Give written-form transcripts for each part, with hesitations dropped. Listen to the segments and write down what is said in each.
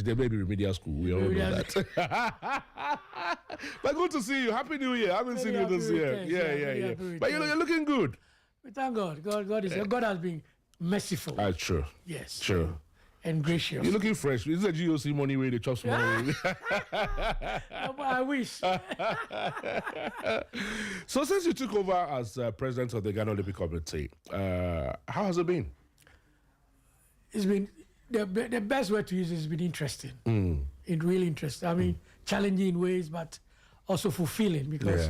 there may be remedial school. We all know that. But good to see you. Happy New Year. I haven't seen you this year. Yeah. But you're looking good. We thank God. God has been merciful. True. Yes. True. And gracious. You're looking fresh. This is a GOC money way they chop small. I wish. So since you took over as president of the Ghana Olympic Committee, how has it been? It's been the best word to use has been interesting. It really interesting. I mean, challenging in ways, but also fulfilling because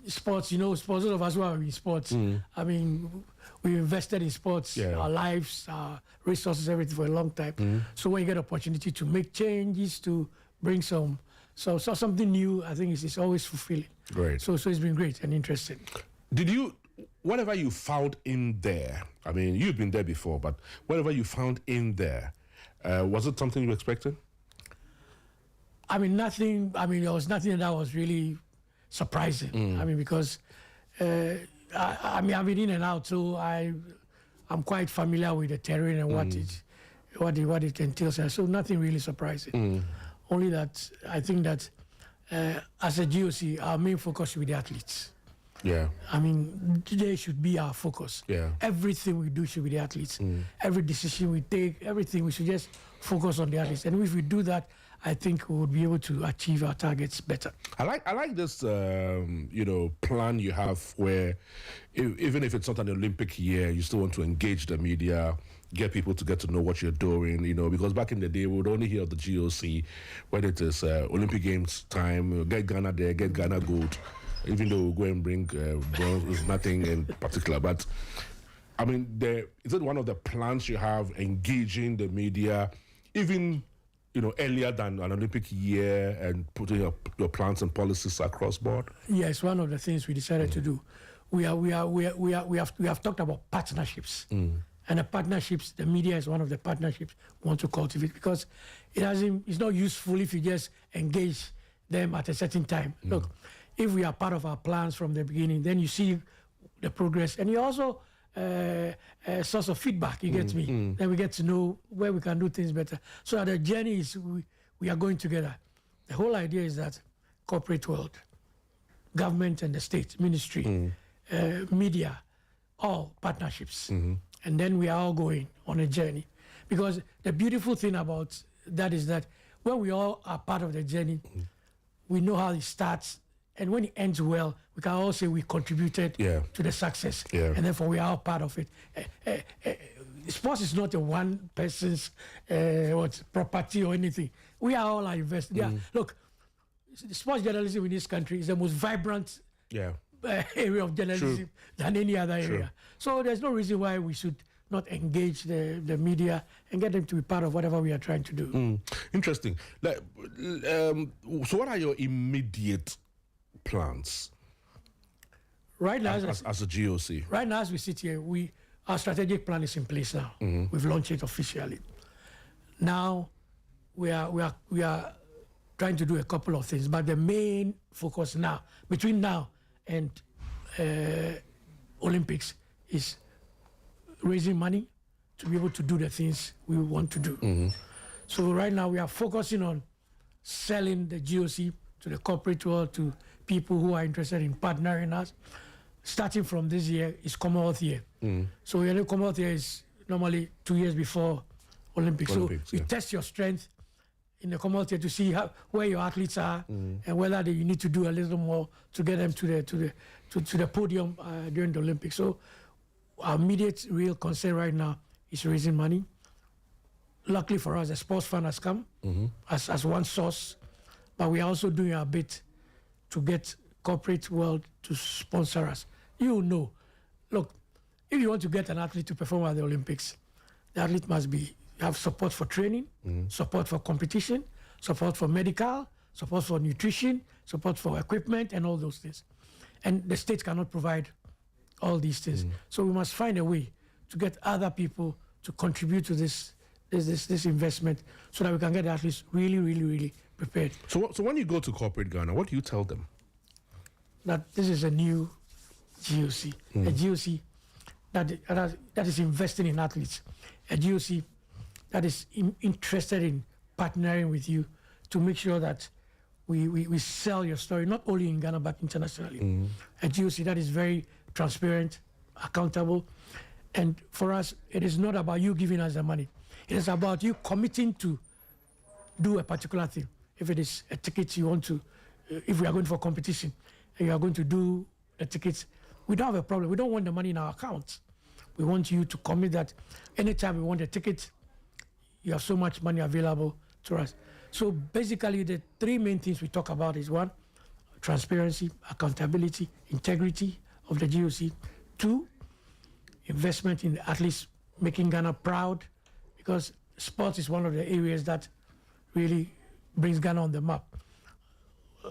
sports, sports, those of us who are in sports, I mean, we invested in sports, our lives, our resources, everything for a long time. So when you get opportunity to make changes, to bring something new, I think it's always fulfilling. Great. So it's been great and interesting. Whatever you found in there, I mean, you've been there before, but whatever you found in there, was it something you expected? I mean, nothing. I mean, there was nothing that was really surprising. I mean, because I've been in and out, so I'm quite familiar with the terrain and what it entails. So nothing really surprising. Only that I think that as a GOC, our main focus should be the athletes. Yeah. I mean, today should be our focus. Yeah. Everything we do should be the athletes. Every decision we take, everything, we should just focus on the athletes. And if we do that, I think we would be able to achieve our targets better. I like this, plan you have where even if it's not an Olympic year, you still want to engage the media, get people to get to know what you're doing, because back in the day, we would only hear of the GOC when it is Olympic Games time, get Ghana there, get Ghana gold. Even though we go and bring bronze, is nothing in particular. But, I mean, is it one of the plans you have, engaging the media, even, earlier than an Olympic year and putting your plans and policies across board? Yes, one of the things we decided to do. We have talked about partnerships. And the partnerships, the media is one of the partnerships we want to cultivate because it's not useful if you just engage them at a certain time. Look, if we are part of our plans from the beginning, then you see the progress, and you also a source of feedback. You get me? Then we get to know where we can do things better. So that the journey is we are going together. The whole idea is that corporate world, government and the state, ministry, media, all partnerships, and then we are all going on a journey. Because the beautiful thing about that is that when we all are part of the journey, we know how it starts. And when it ends well, we can all say we contributed to the success. And therefore, we are all part of it. Sports is not a one person's property or anything. We are all invested. Look, sports journalism in this country is the most vibrant area of journalism than any other area. So there's no reason why we should not engage the media and get them to be part of whatever we are trying to do. Interesting. So what are your immediate plans right now as a GOC? Right now, as we sit here, our strategic plan is in place now. We've launched it officially. Now we are trying to do a couple of things, but the main focus now, between now and Olympics, is raising money to be able to do the things we want to do. So right now we are focusing on selling the GOC to the corporate world, to people who are interested in partnering us. Starting from this year is Commonwealth year. So Commonwealth year is normally 2 years before Olympics. So you test your strength in the Commonwealth year to see where your athletes are and whether you need to do a little more to get them to the podium during the Olympics. So our immediate real concern right now is raising money. Luckily for us, the sports fund has come as one source. But we are also doing our bit to get corporate world to sponsor us. Look, if you want to get an athlete to perform at the Olympics, the athlete must have support for training, support for competition, support for medical, support for nutrition, support for equipment, and all those things. And the state cannot provide all these things. So we must find a way to get other people to contribute to this investment so that we can get the athletes really, really, really prepared. So when you go to corporate Ghana, what do you tell them? That this is a new GOC, a GOC that is investing in athletes, a GOC that is interested in partnering with you to make sure that we sell your story, not only in Ghana, but internationally. At GOC, that is very transparent, accountable. And for us, it is not about you giving us the money. It is about you committing to do a particular thing. If it is a ticket you want to, if we are going for competition, and you are going to do the tickets, we don't have a problem. We don't want the money in our accounts. We want you to commit that anytime we want a ticket, you have so much money available to us. So basically, the three main things we talk about is one, transparency, accountability, integrity of the GOC. Two, investment in at least making Ghana proud, because sports is one of the areas that really brings Ghana on the map.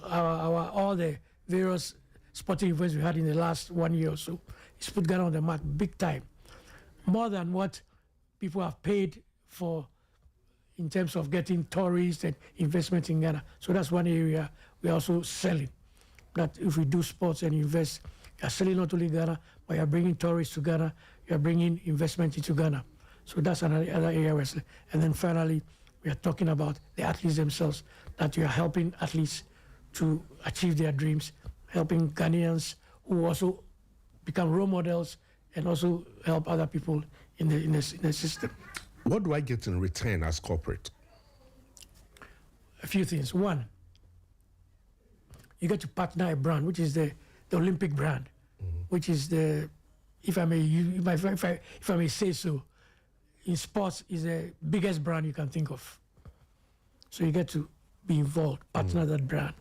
All the various sporting events we had in the last 1 year or so, it's put Ghana on the map big time. More than what people have paid for in terms of getting tourists and investment in Ghana. So that's one area we're also selling. That if we do sports and invest, you're selling not only Ghana, but you're bringing tourists to Ghana, you're bringing investment into Ghana. So that's another area we're selling. And then finally, we are talking about the athletes themselves, that you are helping athletes to achieve their dreams, helping Ghanaians who also become role models and also help other people in the system. What do I get in return as corporate? A few things. One, you get to partner a brand, which is the Olympic brand, which is the, if I may say so, in sports is the biggest brand you can think of. So you get to be involved, partner that brand.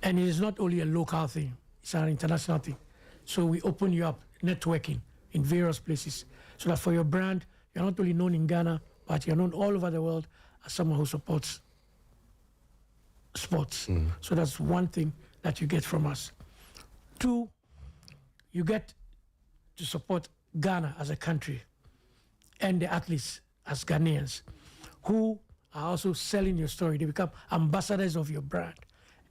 And it is not only a local thing, it's an international thing. So we open you up, networking in various places, so that for your brand, you're not only known in Ghana, but you're known all over the world as someone who supports sports. So that's one thing that you get from us. Two, you get to support Ghana as a country and the athletes as Ghanaians who are also selling your story. They become ambassadors of your brand,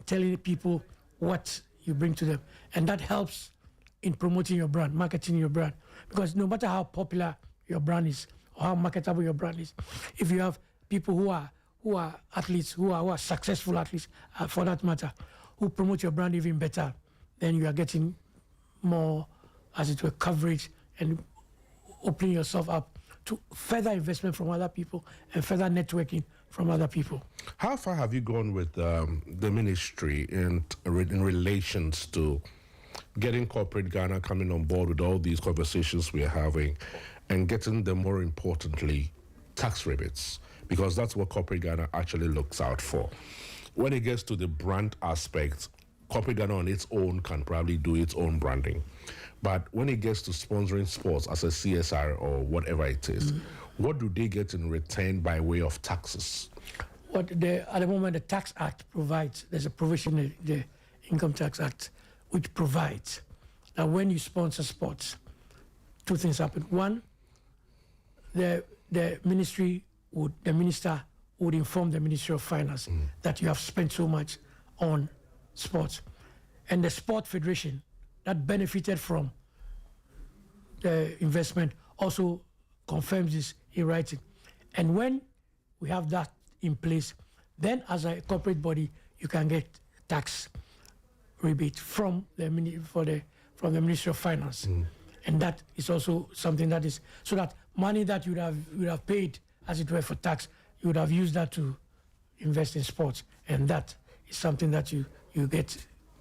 telling people what you bring to them. And that helps in promoting your brand, marketing your brand. Because no matter how popular your brand is or how marketable your brand is, if you have people who are athletes, who are successful athletes, for that matter, who promote your brand even better, then you are getting more, as it were, coverage and opening yourself up to further investment from other people and further networking from other people. How far have you gone with the ministry in relations to getting corporate Ghana coming on board with all these conversations we are having and getting them, more importantly, tax rebates? Because that's what corporate Ghana actually looks out for. When it gets to the brand aspect, corporate Ghana on its own can probably do its own branding. But when it gets to sponsoring sports as a CSR or whatever it is, what do they get in return by way of taxes? At the moment, the Tax Act provides, there's a provision in the Income Tax Act, which provides that when you sponsor sports, two things happen. One, the minister would inform the Ministry of Finance that you have spent so much on sports. And the Sport Federation that benefited from the investment also confirms this in writing. And when we have that in place, then as a corporate body, you can get tax rebate from the Ministry of Finance. And that is also something that is, so that money that you would have paid, as it were, for tax, you would have used that to invest in sports. And that is something that you get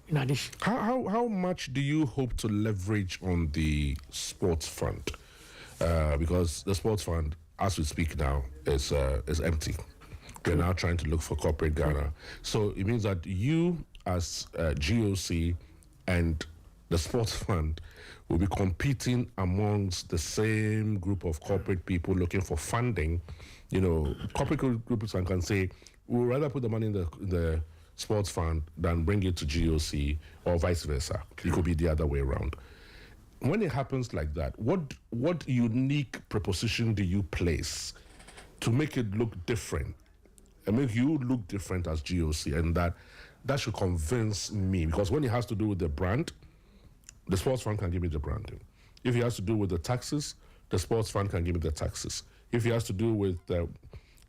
in addition. How much do you hope to leverage on the sports fund? Because the sports fund, as we speak now, is empty. We're now trying to look for corporate Ghana. So it means that you, as GOC and the sports fund, will be competing amongst the same group of corporate people looking for funding. You know, corporate groups can say, we'll rather put the money in the sports fund than bring it to GOC, or vice versa. It could be the other way around. When it happens like that, what unique proposition do you place to make it look different and make you look different as GOC? And that should convince me, because when it has to do with the brand, the sports fund can give me the branding. If it has to do with the taxes, the sports fund can give me the taxes. If it has to do with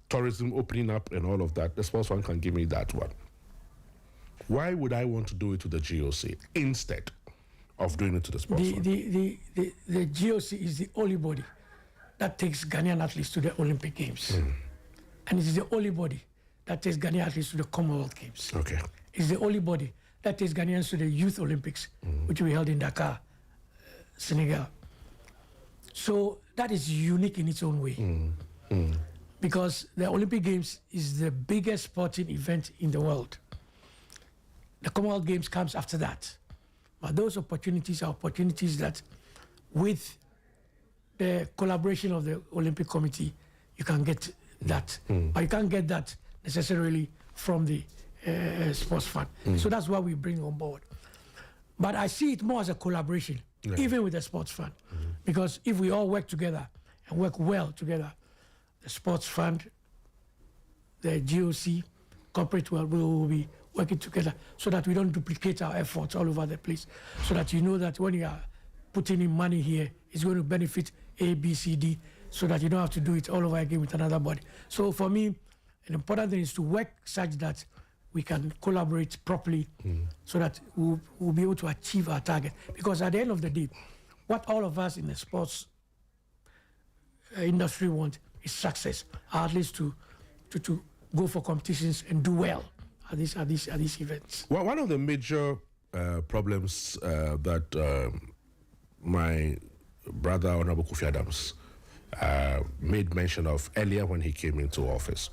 tourism opening up and all of that, the sports fund can give me that one. Why would I want to do it to the GOC instead of doing it to the sports fund? The GOC is the only body that takes Ghanaian athletes to the Olympic Games. And it is the only body that takes Ghanaian athletes to the Commonwealth Games. Okay. It's the only body that takes Ghanaians to the Youth Olympics, which we held in Dakar, Senegal. So that is unique in its own way. Because the Olympic Games is the biggest sporting event in the world. The Commonwealth Games comes after that. But those opportunities are opportunities that, with the collaboration of the Olympic Committee, you can get that. But you can't get that necessarily from the sports fund. So that's what we bring on board. But I see it more as a collaboration, even with the sports fund. Because if we all work together and work well together, the sports fund, the GOC, corporate world will be working together so that we don't duplicate our efforts all over the place. So that you know that when you are putting in money here, it's going to benefit A, B, C, D, so that you don't have to do it all over again with another body. So for me, an important thing is to work such that we can collaborate properly so that we'll be able to achieve our target. Because at the end of the day, what all of us in the sports industry want is success, at least to go for competitions and do well at these events. Well, one of the major problems that my brother, Honorable Kofi Adams, made mention of earlier when he came into office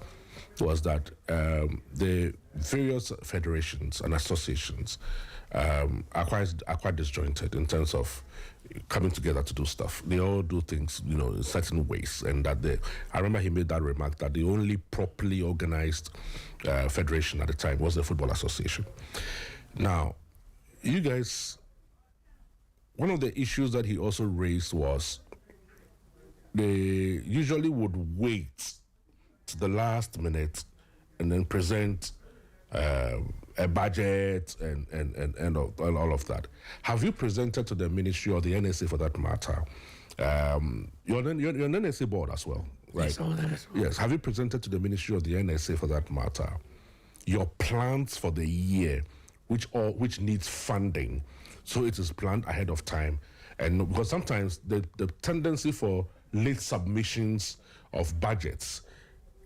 was that the various federations and associations are quite disjointed in terms of coming together to do stuff. They all do things, in certain ways, and that I remember he made that remark that the only properly organized federation at the time was the Football Association. Now, you guys, one of the issues that he also raised was they usually would wait to the last minute and then present a budget and all of that. Have you presented to the ministry or the NSA for that matter? You're an NSA board as well, right? Yes. Have you presented to the ministry or the NSA for that matter your plans for the year, which needs funding, so it is planned ahead of time? And because sometimes the tendency for late submissions of budgets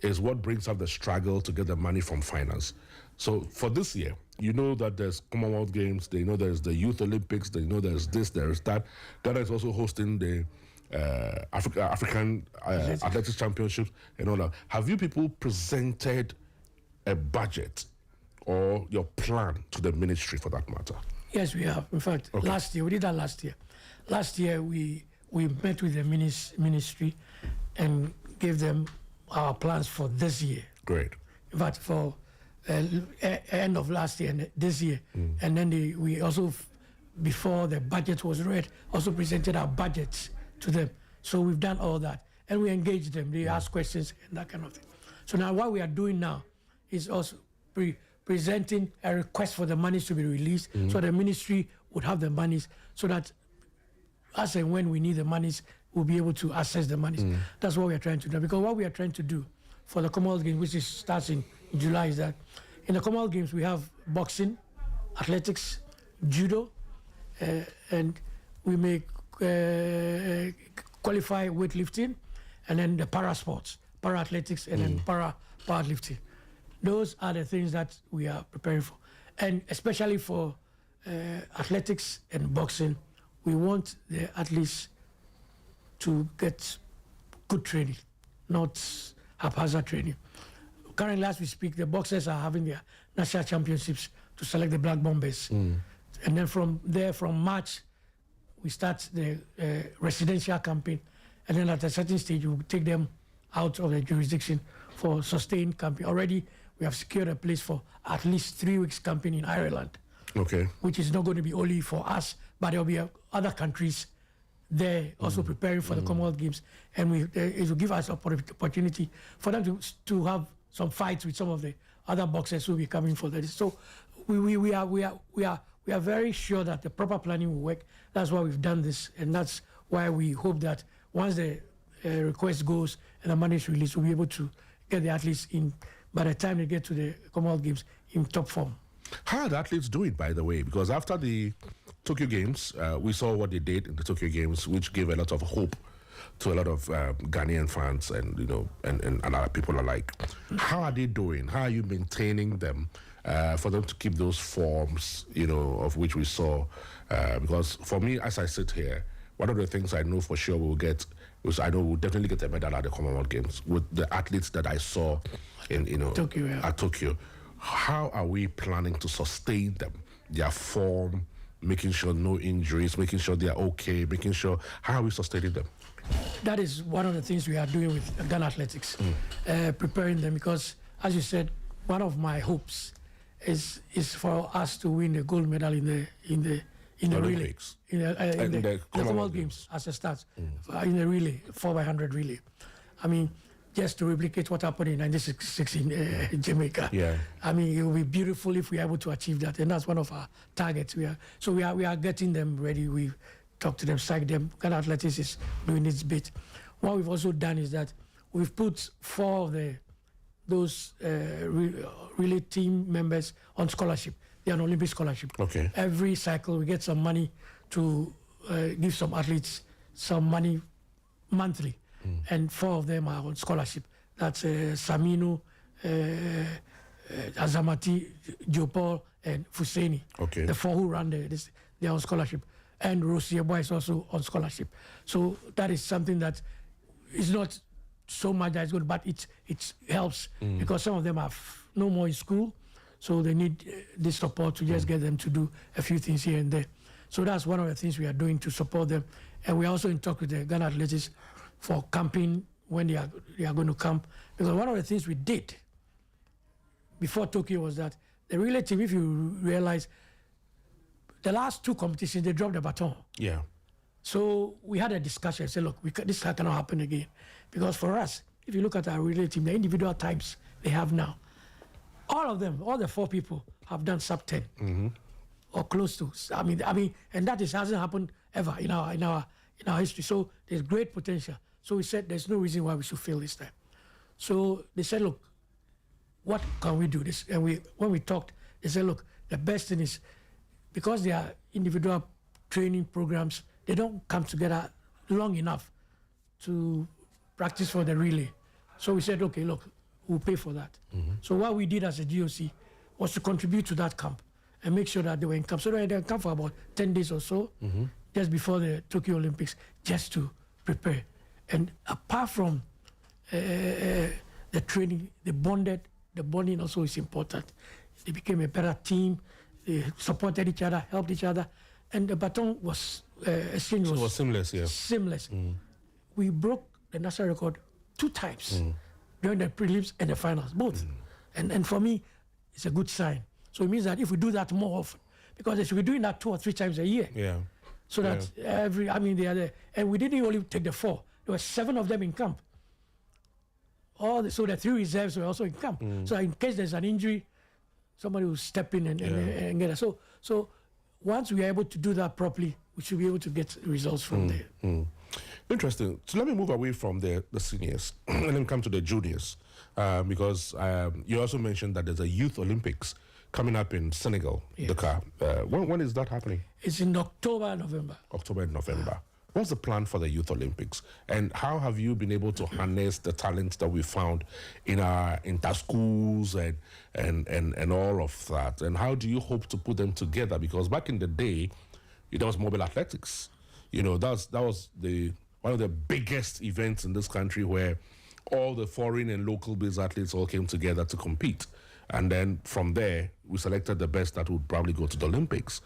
is what brings up the struggle to get the money from finance. So for this year, you know that there's Commonwealth Games, they know there's the Youth Olympics, they know there's this, there's that. Ghana is also hosting the African Athletics Championships and all that. Have you people presented a budget or your plan to the ministry for that matter? Yes, we have. In fact, last year, we did that last year. Last year, we met with the ministry and gave them our plans for this year. Great. In fact, for end of last year and this year. And then we also, before the budget was read, also presented our budgets to them. So we've done all that. And we engaged them. They asked questions and that kind of thing. So now what we are doing now is also presenting a request for the monies to be released so the ministry would have the monies so that as and when we need the monies, we'll be able to access the monies. That's what we are trying to do. Because what we are trying to do for the Commonwealth Games, which starts in July, is that in the Commonwealth Games we have boxing, athletics, judo, and we may qualify weightlifting, and then the para sports, para athletics, and then powerlifting. Those are the things that we are preparing for. And especially for athletics and boxing, we want the athletes to get good training, not haphazard training. Currently, as we speak, the boxers are having their national championships to select the Black Bombers. And then from there, from March, we start the residential campaign. And then at a certain stage, we will take them out of the jurisdiction for sustained campaign. Already, we have secured a place for at least 3 weeks campaign in Ireland. Okay. Which is not going to be only for us, but there will be other countries there also preparing for the Commonwealth Games. And it will give us opportunity for them to have some fights with some of the other boxers who will be coming for that. So we are very sure that the proper planning will work. That's why we've done this, and that's why we hope that once the request goes and the money is released, we'll be able to get the athletes in, by the time they get to the Commonwealth Games, in top form. How are the athletes doing, by the way? Because after the Tokyo Games, we saw what they did in the Tokyo Games, which gave a lot of hope to a lot of Ghanaian fans and and other people alike. How are they doing? How are you maintaining them for them to keep those forms, of which we saw? Because for me, as I sit here, one of the things I know for sure we'll get was I know we'll definitely get a medal at the Commonwealth Games with the athletes that I saw in Tokyo, yeah. at Tokyo. How are we planning to sustain them, their form, making sure no injuries, making sure they are okay, making sure, how are we sustaining them? That is one of the things we are doing with Ghana Athletics, preparing them, because, as you said, one of my hopes is for us to win the gold medal in the relay, in the Commonwealth Games as a start, in the relay, 4x100 relay. I mean, just to replicate what happened in 1966 in Jamaica. Yeah. I mean, it will be beautiful if we're able to achieve that, and that's one of our targets. We are getting them ready. We talk to them, psych them. Ghana Athletics is doing its bit. What we've also done is that we've put 4 of those relay team members on scholarship. They're on Olympic scholarship. Okay. Every cycle we get some money to give some athletes some money monthly. And 4 of them are on scholarship. That's Saminu, Azamati, Jopol, and Fuseni. Okay. The 4 who run they're on scholarship. And Rosieboa is also on scholarship. So that is something that is not so much that is good, but it helps because some of them are no more in school, so they need this support to just get them to do a few things here and there. So that's one of the things we are doing to support them. And we are also in talk with the Ghana Athletics for camping when they are going to camp. Because one of the things we did before Tokyo was that the relay team, if you realize, the last 2 competitions, they dropped the baton. Yeah. So we had a discussion and said, look, this cannot happen again. Because for us, if you look at our relay team, the individual times they have now, all of them, all the 4 people have done sub 10 or close to. I mean, and that hasn't happened ever in our history. So there's great potential. So we said there's no reason why we should fail this time. So they said, look, what can we do this? And when we talked, they said, look, the best thing is, because they are individual training programs, they don't come together long enough to practice for the relay. So we said, okay, look, we'll pay for that. So what we did as a GOC was to contribute to that camp and make sure that they were in camp. So they were in camp for about 10 days or so, just before the Tokyo Olympics, just to prepare. And apart from the training, the bonding also is important. They became a better team. They supported each other, helped each other, and the baton was exchange was seamless. Yeah, seamless. We broke the national record 2 times during the prelims and the finals, both. And for me, it's a good sign. So it means that if we do that more often, because they should be doing that 2 or 3 times a year. Yeah. So that they are there, and we didn't only take the 4. There were 7 of them in camp. So the 3 reserves were also in camp. So in case there's an injury, somebody will step in and get it. So once we are able to do that properly, we should be able to get results from there. Interesting. So let me move away from the seniors and then come to the juniors, because you also mentioned that there's a Youth Olympics coming up in Senegal, Dakar. When is that happening? It's in October, November. October and November. What's the plan for the Youth Olympics? And how have you been able to harness the talents that we found in our inter-schools and all of that? And how do you hope to put them together? Because back in the day, there was mobile athletics. That was one of the biggest events in this country where all the foreign and local-based athletes all came together to compete. And then from there, we selected the best that would probably go to the Olympics.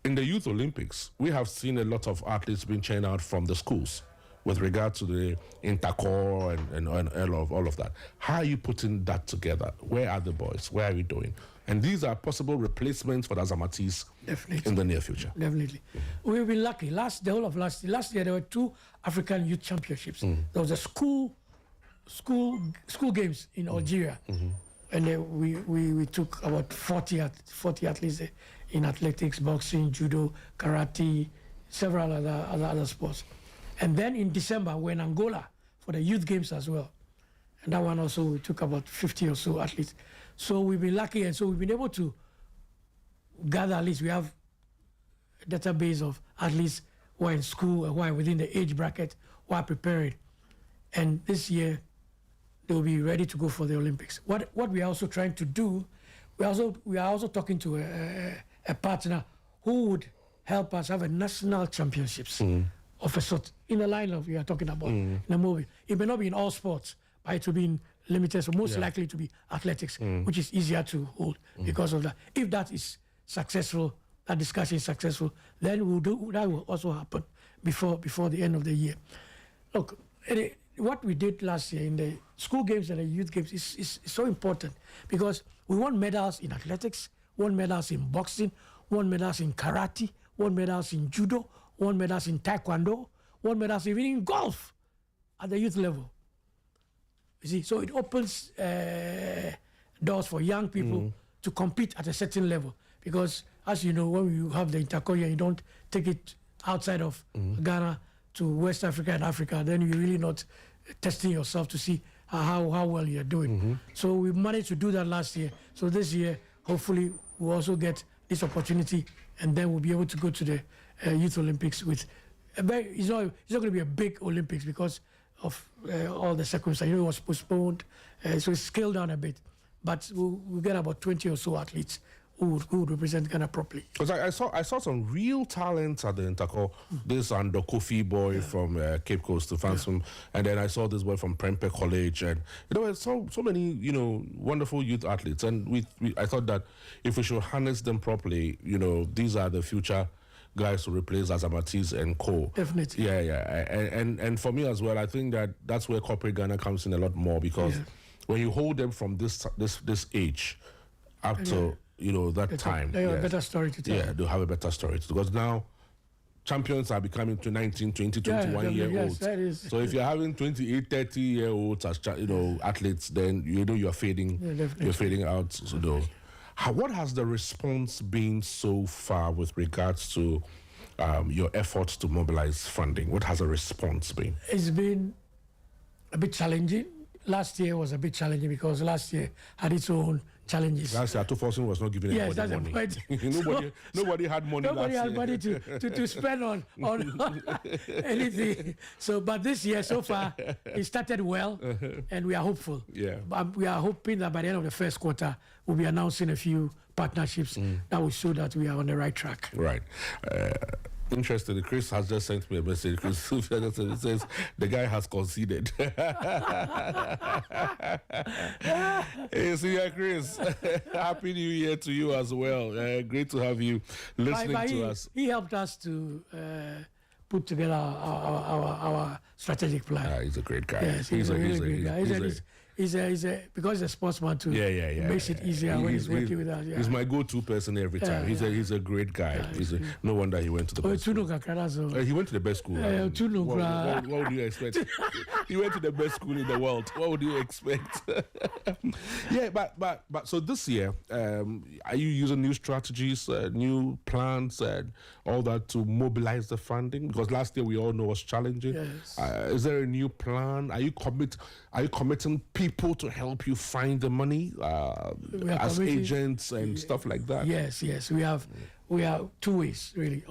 In the Youth Olympics, we have seen a lot of athletes being churned out from the schools with regard to the intercore and all of that. How are you putting that together? Where are the boys? Where are we doing? And these are possible replacements for the Azamatis in the near future. Definitely. We've been lucky. Last year, there were 2 African Youth Championships. There was a school games in Algeria. And we took about 40 athletes in athletics, boxing, judo, karate, several other sports. And then in December, we're in Angola for the youth games as well. and that one also we took about 50 or so athletes. So we've been lucky, and so we've been able to gather at least. We have a database of athletes who are in school and who are within the age bracket, who are preparing. And this year, they will be ready to go for the Olympics. What we are also trying to do, we are also talking to a partner who would help us have a national championships of a sort in the line of we are talking about in a movie. It may not be in all sports, but it will be in limited, so most likely to be athletics, which is easier to hold because of that. If that is successful, that discussion is successful, then that will also happen before the end of the year. Look, what we did last year in the school games and the youth games is so important because we won medals in athletics, won medals in boxing, won medals in karate, won medals in judo, won medals in taekwondo, won medals even in golf at the youth level. You see, so it opens doors for young people to compete at a certain level because, as you know, when you have the intercollegiate, you don't take it outside of Ghana to West Africa and Africa, then you're really not testing yourself to see how well you're doing. So we managed to do that last year. So this year, hopefully, we'll also get this opportunity, and then we'll be able to go to the Youth Olympics with it's not going to be a big Olympics because of all the circumstances. You know, it was postponed, so it's scaled down a bit. But we'll get about 20 or so athletes who would represent Ghana properly. Because I saw some real talent at the Interco. This Kofi boy from Cape Coast to Fansum, and then I saw this boy from Prempeh College, and so many wonderful youth athletes. And I thought that if we should harness them properly, these are the future guys to replace Azamatis and co. Definitely. Yeah. And for me as well, I think that's where corporate Ghana comes in a lot more because when you hold them from this age up to that time, they have a better story to tell. Yeah, they'll have a better story because now champions are becoming to 19, 20, 21 year olds. That is. So if you're having 28, 30 year olds as athletes, then you're fading. You're fading out. So what has the response been so far with regards to your efforts to mobilize funding? What has the response been? It's been a bit challenging. Last year was a bit challenging because last year had its own challenges. Last year, Atufosun was not giving anybody money. Nobody had money. Nobody had money to spend on anything. So, but this year so far, it started well, and we are hopeful. Yeah. We are hoping that by the end of the first quarter, we'll be announcing a few partnerships that will show that we are on the right track. Right. Interesting. Chris has just sent me a message. Chris says the guy has conceded. Hey, Senior Chris, Happy New Year to you as well. Great to have you listening to us. He helped us to put together our strategic plan. He's a great guy. Yes, he's a really great guy. He's a because he's a sportsman too. Yeah. Makes it easier when he's working with us. Yeah. He's my go-to person every time. He's a great guy. No wonder he went to the best school. He went to the best school. What would you expect? He went to the best school in the world. What would you expect? Yeah, but so this year, are you using new strategies, new plans, and all that to mobilize the funding? Because last year we all know was challenging. Yes. Is there a new plan? Are you committing people to help you find the money as agents and stuff like that? Yes. We have two ways really.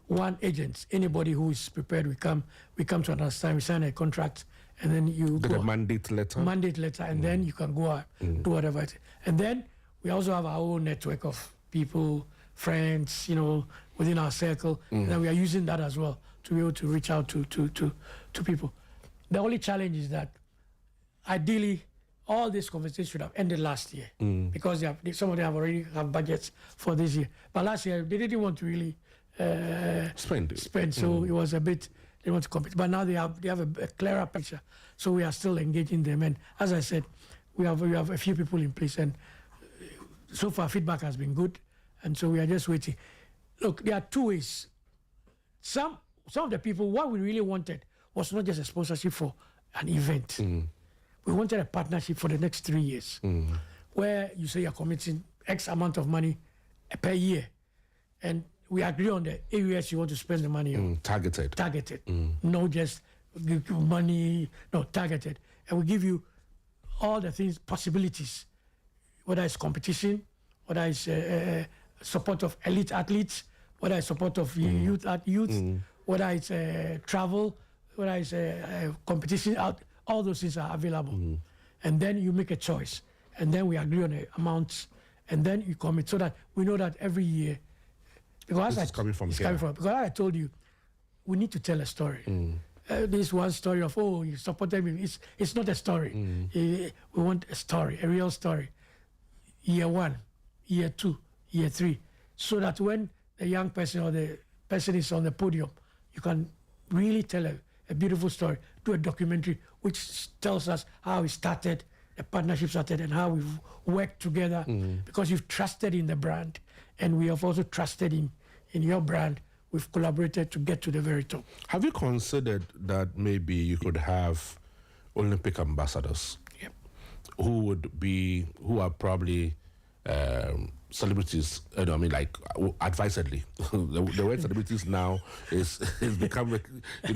One, agents. Anybody who is prepared, we come to understand. We sign a contract, and then you get a mandate letter. And then you can go out, do whatever it is. And then we also have our own network of people, friends, within our circle, and then we are using that as well to be able to reach out to people. The only challenge is that ideally, all this conversation should have ended last year because some of them already have budgets for this year. But last year, they didn't want to really spend. So it was a bit, they want to compete. But now they have a clearer picture. So we are still engaging them. And as I said, we have a few people in place. And so far, feedback has been good. And so we are just waiting. Look, there are two ways. Some of the people, what we really wanted was not just a sponsorship for an event. We wanted a partnership for the next 3 years, where you say you're committing X amount of money per year, and we agree on the areas you want to spend the money on. Targeted. No just give you money, no, targeted. And we give you all the things, possibilities, whether it's competition, whether it's support of elite athletes, whether it's support of youth, whether it's travel, whether it's competition out, all those things are available. And then you make a choice. And then we agree on the amounts. And then you commit so that we know that every year, because this is coming from here. Because I told you, we need to tell a story. This one story of, oh, you supported me. It's not a story. We want a story, a real story. Year 1, year 2, year 3. So that when the young person or the person is on the podium, you can really tell a beautiful story, do a documentary which tells us how it started, the partnership started, and how we've worked together because you've trusted in the brand, and we have also trusted in your brand. We've collaborated to get to the very top. Have you considered that maybe you could have Olympic ambassadors who are probably celebrities? Advisedly. the word celebrities now is become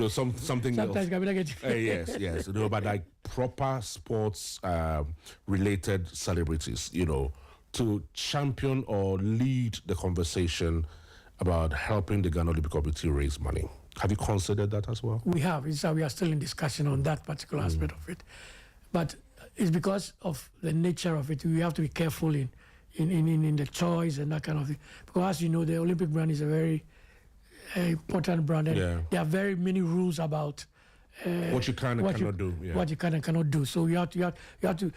something Sometimes else. Yes. But like proper sports related celebrities, to champion or lead the conversation about helping the Ghana Olympic Committee raise money. Have you considered that as well? We have. We are still in discussion on that particular aspect of it. But it's because of the nature of it. We have to be careful in the choice and that kind of thing. Because as you know, the Olympic brand is a very important brand. And there are very many rules about what you can and cannot do. Yeah. What you can and cannot do. So you have to,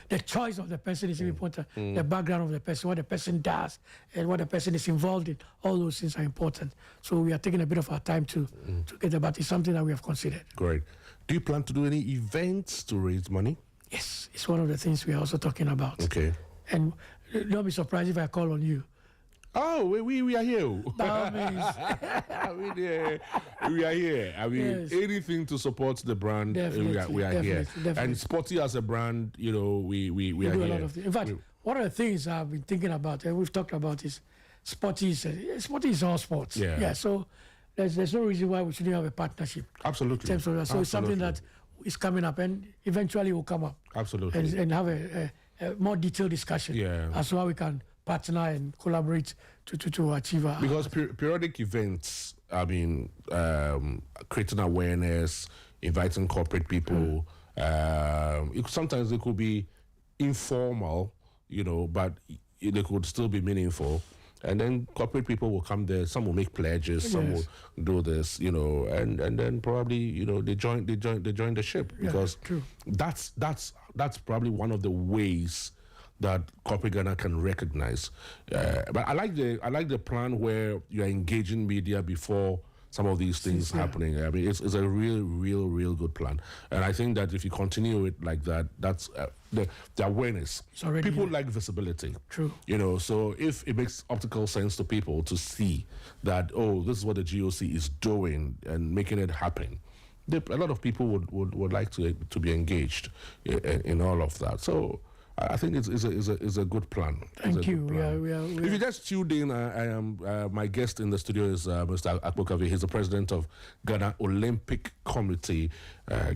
the choice of the person is important. The background of the person, what the person does, and what the person is involved in. All those things are important. So we are taking a bit of our time to get there, but it's something that we have considered. Great. Do you plan to do any events to raise money? Yes, it's one of the things we are also talking about. Okay. And don't be surprised if I call on you. Oh, we are here. By all means. We are here. Yes. Anything to support the brand, we are here. Definitely. And Sporty as a brand, we are do here. a lot of things. In fact, one of the things I've been thinking about, and we've talked about, is Sporty is all sports. Yeah. So there's no reason why we shouldn't have a partnership. Absolutely. In terms of that. So it's something that is coming up, and eventually will come up. Absolutely. And have a more detailed discussion as to how we can partner and collaborate to achieve our... Because periodic events, creating awareness, inviting corporate people, sometimes it could be informal, but they could still be meaningful. And then corporate people will come there. Some will make pledges. Some will do this, and then probably they join the ship, because that's probably one of the ways that corporate Ghana can recognize. But I like the plan where you are engaging media before some of these things happening. It's a real good plan. And I think that if you continue it like that, that's the awareness. People like visibility. True. So if it makes optical sense to people to see that, this is what the GOC is doing and making it happen, a lot of people would like to be engaged in all of that. So I think it's a good plan. Thank you. If you just tuned in, I am my guest in the studio is Mr. Akpokavie. He's the president of Ghana Olympic Committee.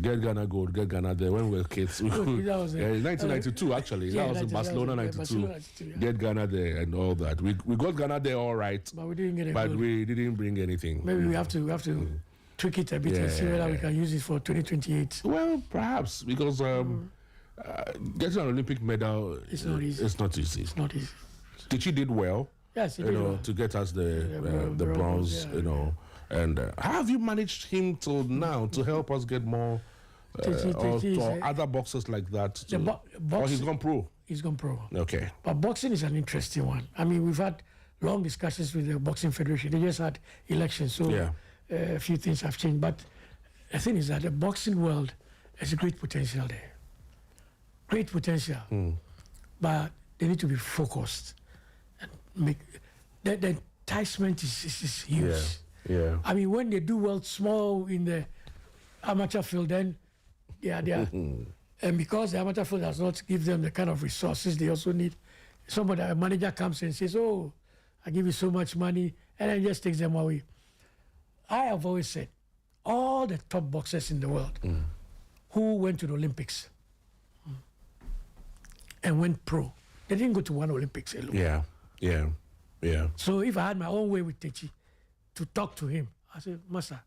Get Ghana gold, get Ghana there. When we were kids, that was 1992 actually. That was in Barcelona 92. Get Ghana there and all that. We got Ghana there all right, but we didn't get it. But we didn't bring anything. Maybe we have to tweak it a bit and see whether we can use it for 2028. Well, perhaps, because getting an Olympic medal it's not easy. It's not easy. It's not easy. Did did well? Yes, he did well. To get us the bronze. And how have you managed him till now to help us get more or other boxers like that? Or he's gone pro. He's gone pro. Okay. But boxing is an interesting one. We've had long discussions with the Boxing Federation. They just had elections, so a few things have changed. But the thing is that the boxing world has a great potential there. Great potential. But they need to be focused and make the enticement is huge. Yeah. When they do well small in the amateur field, then they are and because the amateur field does not give them the kind of resources they also need, somebody, a manager comes and says, "Oh, I give you so much money," and then just takes them away. I have always said, all the top boxers in the world who went to the Olympics, and went pro. They didn't go to one Olympics alone. Yeah. So if I had my own way with Techi to talk to him, I said, Master,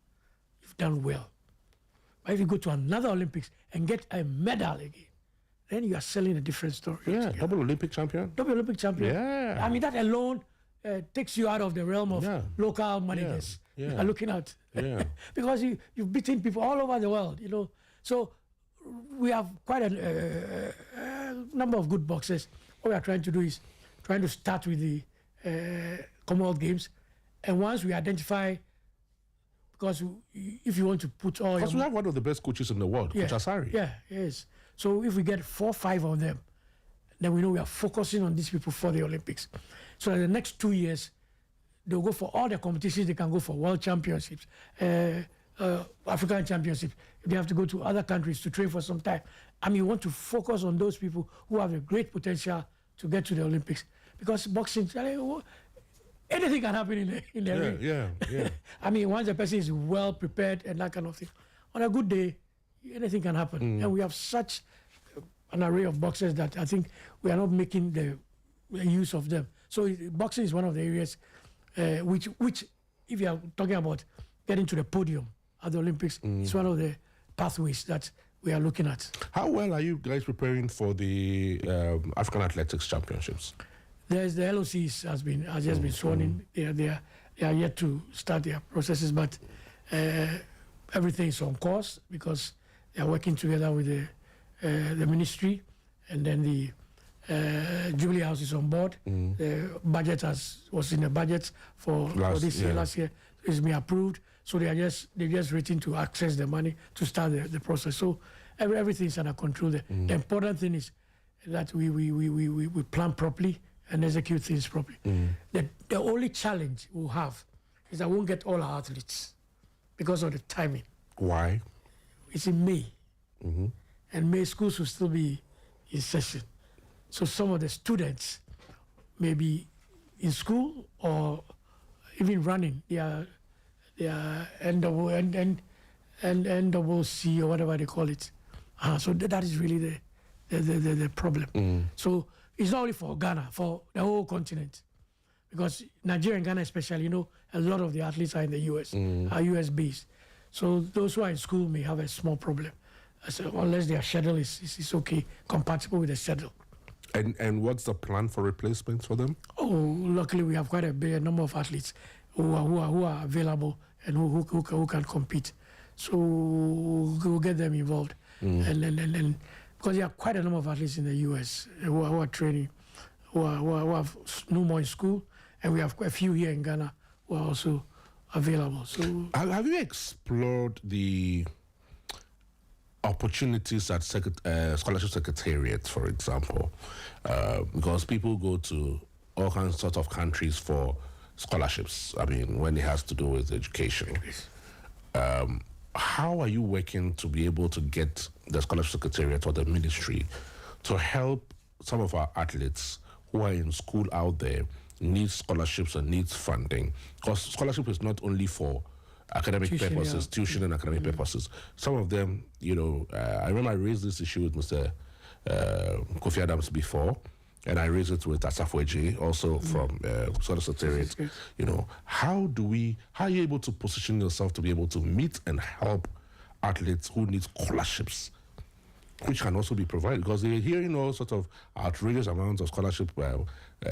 you've done well. But if you go to another Olympics and get a medal again, then you are selling a different story. Yeah, double Olympic champion. Double Olympic champion. Yeah. I mean, that alone takes you out of the realm of local managers. Yeah. You are looking at. Yeah. Because you've beaten people all over the world, So we have quite a number of good boxers. What we are trying to do is trying to start with the Commonwealth Games. And once we identify, because if you want to put all Because we have one of the best coaches in the world, Coach Asari. Yeah, yes. So if we get 4 or 5 of them, then we know we are focusing on these people for the Olympics. So in the next 2 years, they'll go for all the competitions. They can go for world championships, African championships. They have to go to other countries to train for some time. I mean, we want to focus on those people who have a great potential to get to the Olympics. Because boxing, anything can happen in the ring. Yeah. I mean, once a person is well prepared and that kind of thing, on a good day, anything can happen. And we have such an array of boxers that I think we are not making the use of them. So boxing is one of the areas which, if you are talking about getting to the podium at the Olympics, it's one of the pathways that we are looking at. How well are you guys preparing for the African Athletics Championships? There's the LOCs has just been sworn in. They are yet to start their processes, but everything is on course because they are working together with the ministry, and then the Jubilee House is on board. The budget was in the budget for this year. Last year it's been approved, so they're just waiting to access the money to start the process. So everything is under control. The important thing is that we plan properly and execute things properly. The only challenge we'll have is I won't get all our athletes because of the timing. Why? It's in May, and May schools will still be in session. So some of the students may be in school or even running their NCC or whatever they call it. So that is really the problem. So it's not only for Ghana, for the whole continent. Because Nigeria and Ghana especially, a lot of the athletes are in the US, are US based. So those who are in school may have a small problem. So unless their schedule is okay, compatible with the schedule. And what's the plan for replacements for them? Oh, luckily we have quite a big number of athletes who are available and who can compete. So we'll get them involved. And because there are quite a number of athletes in the US who are training, who have no more in school, and we have quite a few here in Ghana who are also available. So have you explored the opportunities at scholarship secretariats, for example, because people go to all kinds of countries for scholarships. I mean, when it has to do with education. How are you working to be able to get the scholarship secretariat or the ministry to help some of our athletes who are in school out there, need scholarships and needs funding? Because scholarship is not only for academic purposes, tuition and academic purposes. Some of them, I remember I raised this issue with Mr. Kofi Adams before, and I raised it with Asafo Eji, also from Scholarship Secretariat. How are you able to position yourself to be able to meet and help athletes who need scholarships, which can also be provided? Because they're hearing all sorts of outrageous amounts of scholarship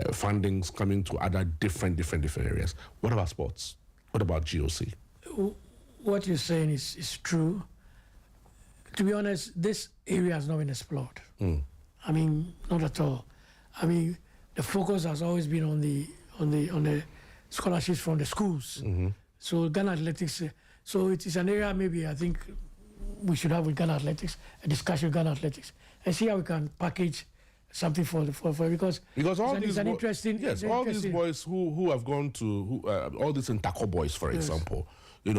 fundings coming to other different areas. What about sports? What about GOC? What you're saying is true. To be honest, this area has not been explored. I mean, not at all. I mean, the focus has always been on the scholarships from the schools. So Ghana Athletics. So it is an area maybe I think we should have with Ghana Athletics, a discussion with Ghana Athletics, and see how we can package something for because all these these boys who have gone to all these Ntako boys, for example,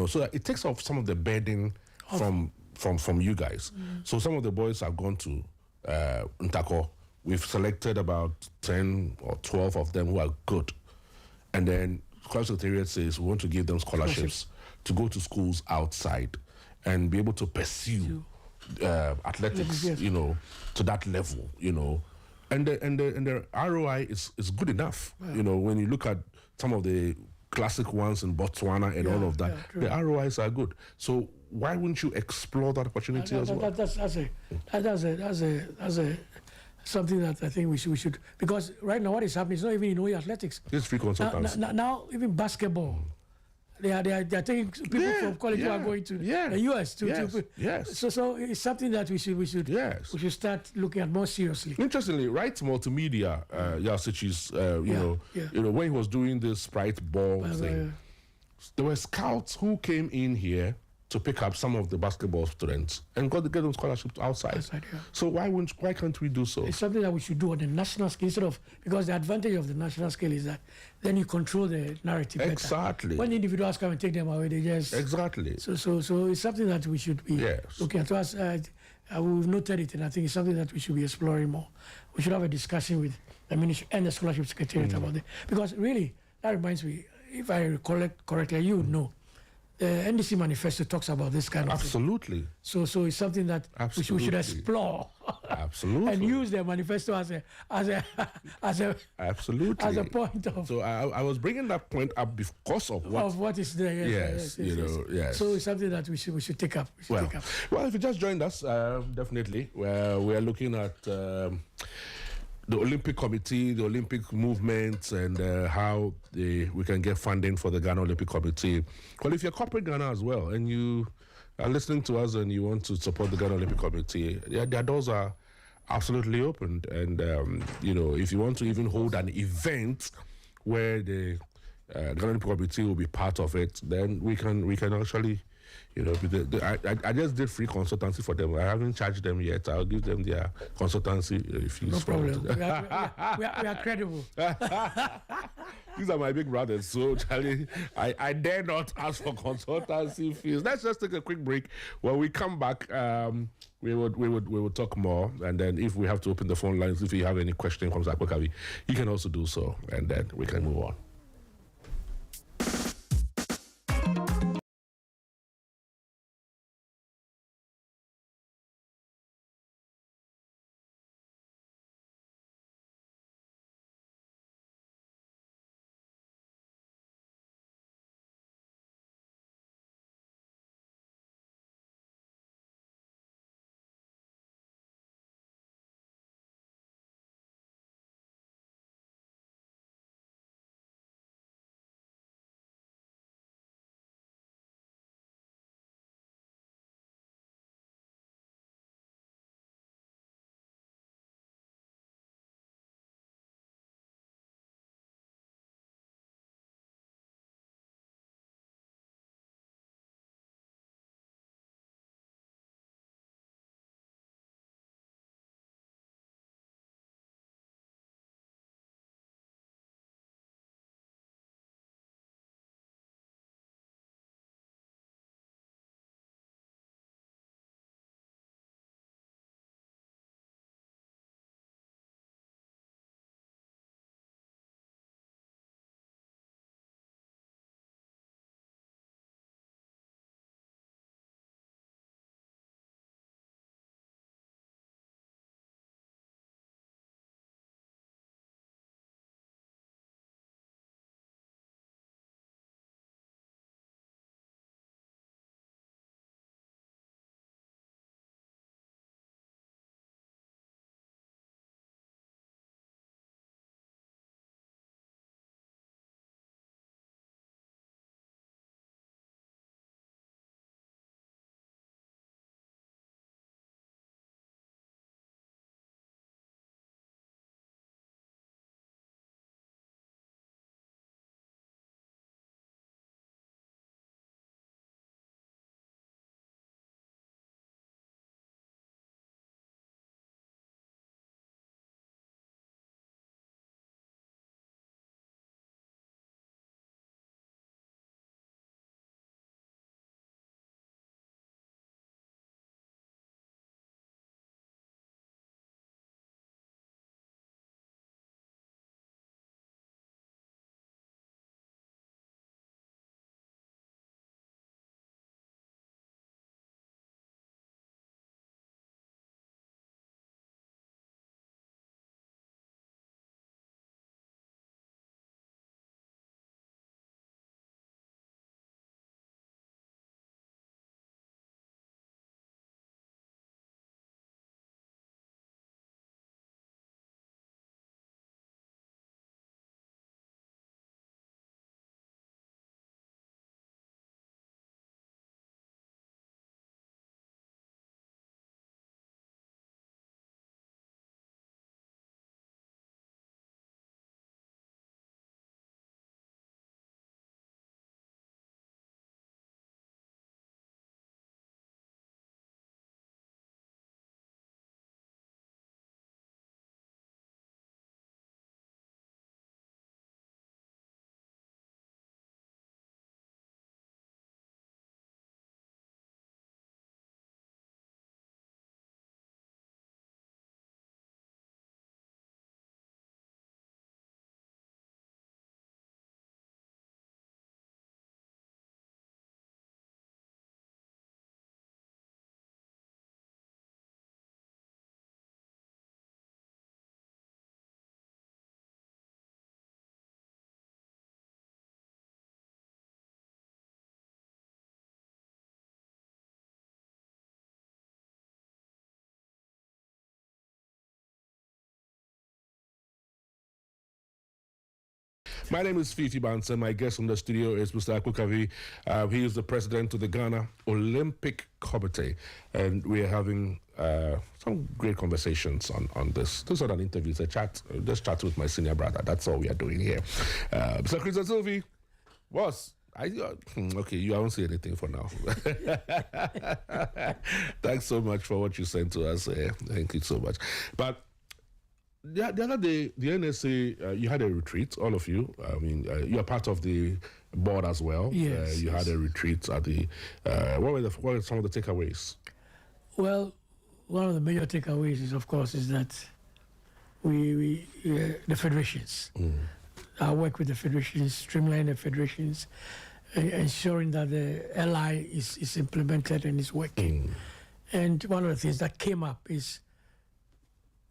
so it takes off some of the burden from you guys. So some of the boys have gone to Ntako. We've selected about 10 or 12 of them who are good, and then Scholarship Secretariat says we want to give them scholarships to go to schools outside and be able to pursue athletics, to that level, the ROI is good enough. You know, when you look at some of the classic ones in Botswana and all of that, the ROIs are good. So why wouldn't you explore that opportunity as well? That's something that I think we should, because right now what is happening is not even in only athletics. It's free consultants. Now even basketball. They are taking people from college who are going to the US So it's something that we should start looking at more seriously. Interestingly, Right Multimedia, Yasichi's, you know, when he was doing this Sprite Ball thing, there were scouts who came in here to pick up some of the basketball students and get them scholarships outside. So why can't we do so? It's something that we should do on the national scale instead of, because the advantage of the national scale is that then you control the narrative Exactly. better. When individuals come and take them away, they just... Exactly. So it's something that we should be looking at. To us, we've noted it, and I think it's something that we should be exploring more. We should have a discussion with the ministry and the scholarship secretariat about it. Because really, that reminds me, if I recollect correctly, you would know, the NDC manifesto talks about this kind of thing. So it's something that we should explore. Absolutely. And use the manifesto as a point of. So I was bringing that point up because of what is there. Yes. So it's something that we should take up. Well, if you just joined us, definitely we are looking at the Olympic Committee, the Olympic movement, and how we can get funding for the Ghana Olympic Committee. Well, if you're corporate Ghana as well, and you are listening to us and you want to support the Ghana Olympic Committee, their doors are absolutely open. And, you know, if you want to even hold an event where the Ghana Olympic Committee will be part of it, then we can actually... You know, I just did free consultancy for them. I haven't charged them yet. I'll give them their consultancy fees. No problem. We are credible. These are my big brothers. So, Charlie, I dare not ask for consultancy fees. Let's just take a quick break. When we come back, we would talk more. And then if we have to open the phone lines, if you have any question from Akpokavie, you can also do so. And then we can move on. My name is Fifi Banson. My guest in the studio is Mr. Akpokavie. He is the president of the Ghana Olympic Committee, and we are having some great conversations on this. This is not an interview, it's a chat. Just chat with my senior brother. That's all we are doing here. Mr. Chris Sylvie, boss. Okay, you haven't said anything for now. Thanks so much for what you sent to us. Thank you so much. But the other day, the NSA, you had a retreat, all of you. I mean, you're part of the board as well. Yes. You had a retreat at the. What were some of the takeaways? Well, one of the major takeaways is, of course, is that the federations. I work with the federations, streamline the federations, ensuring that the LI is implemented and is working. And one of the things that came up is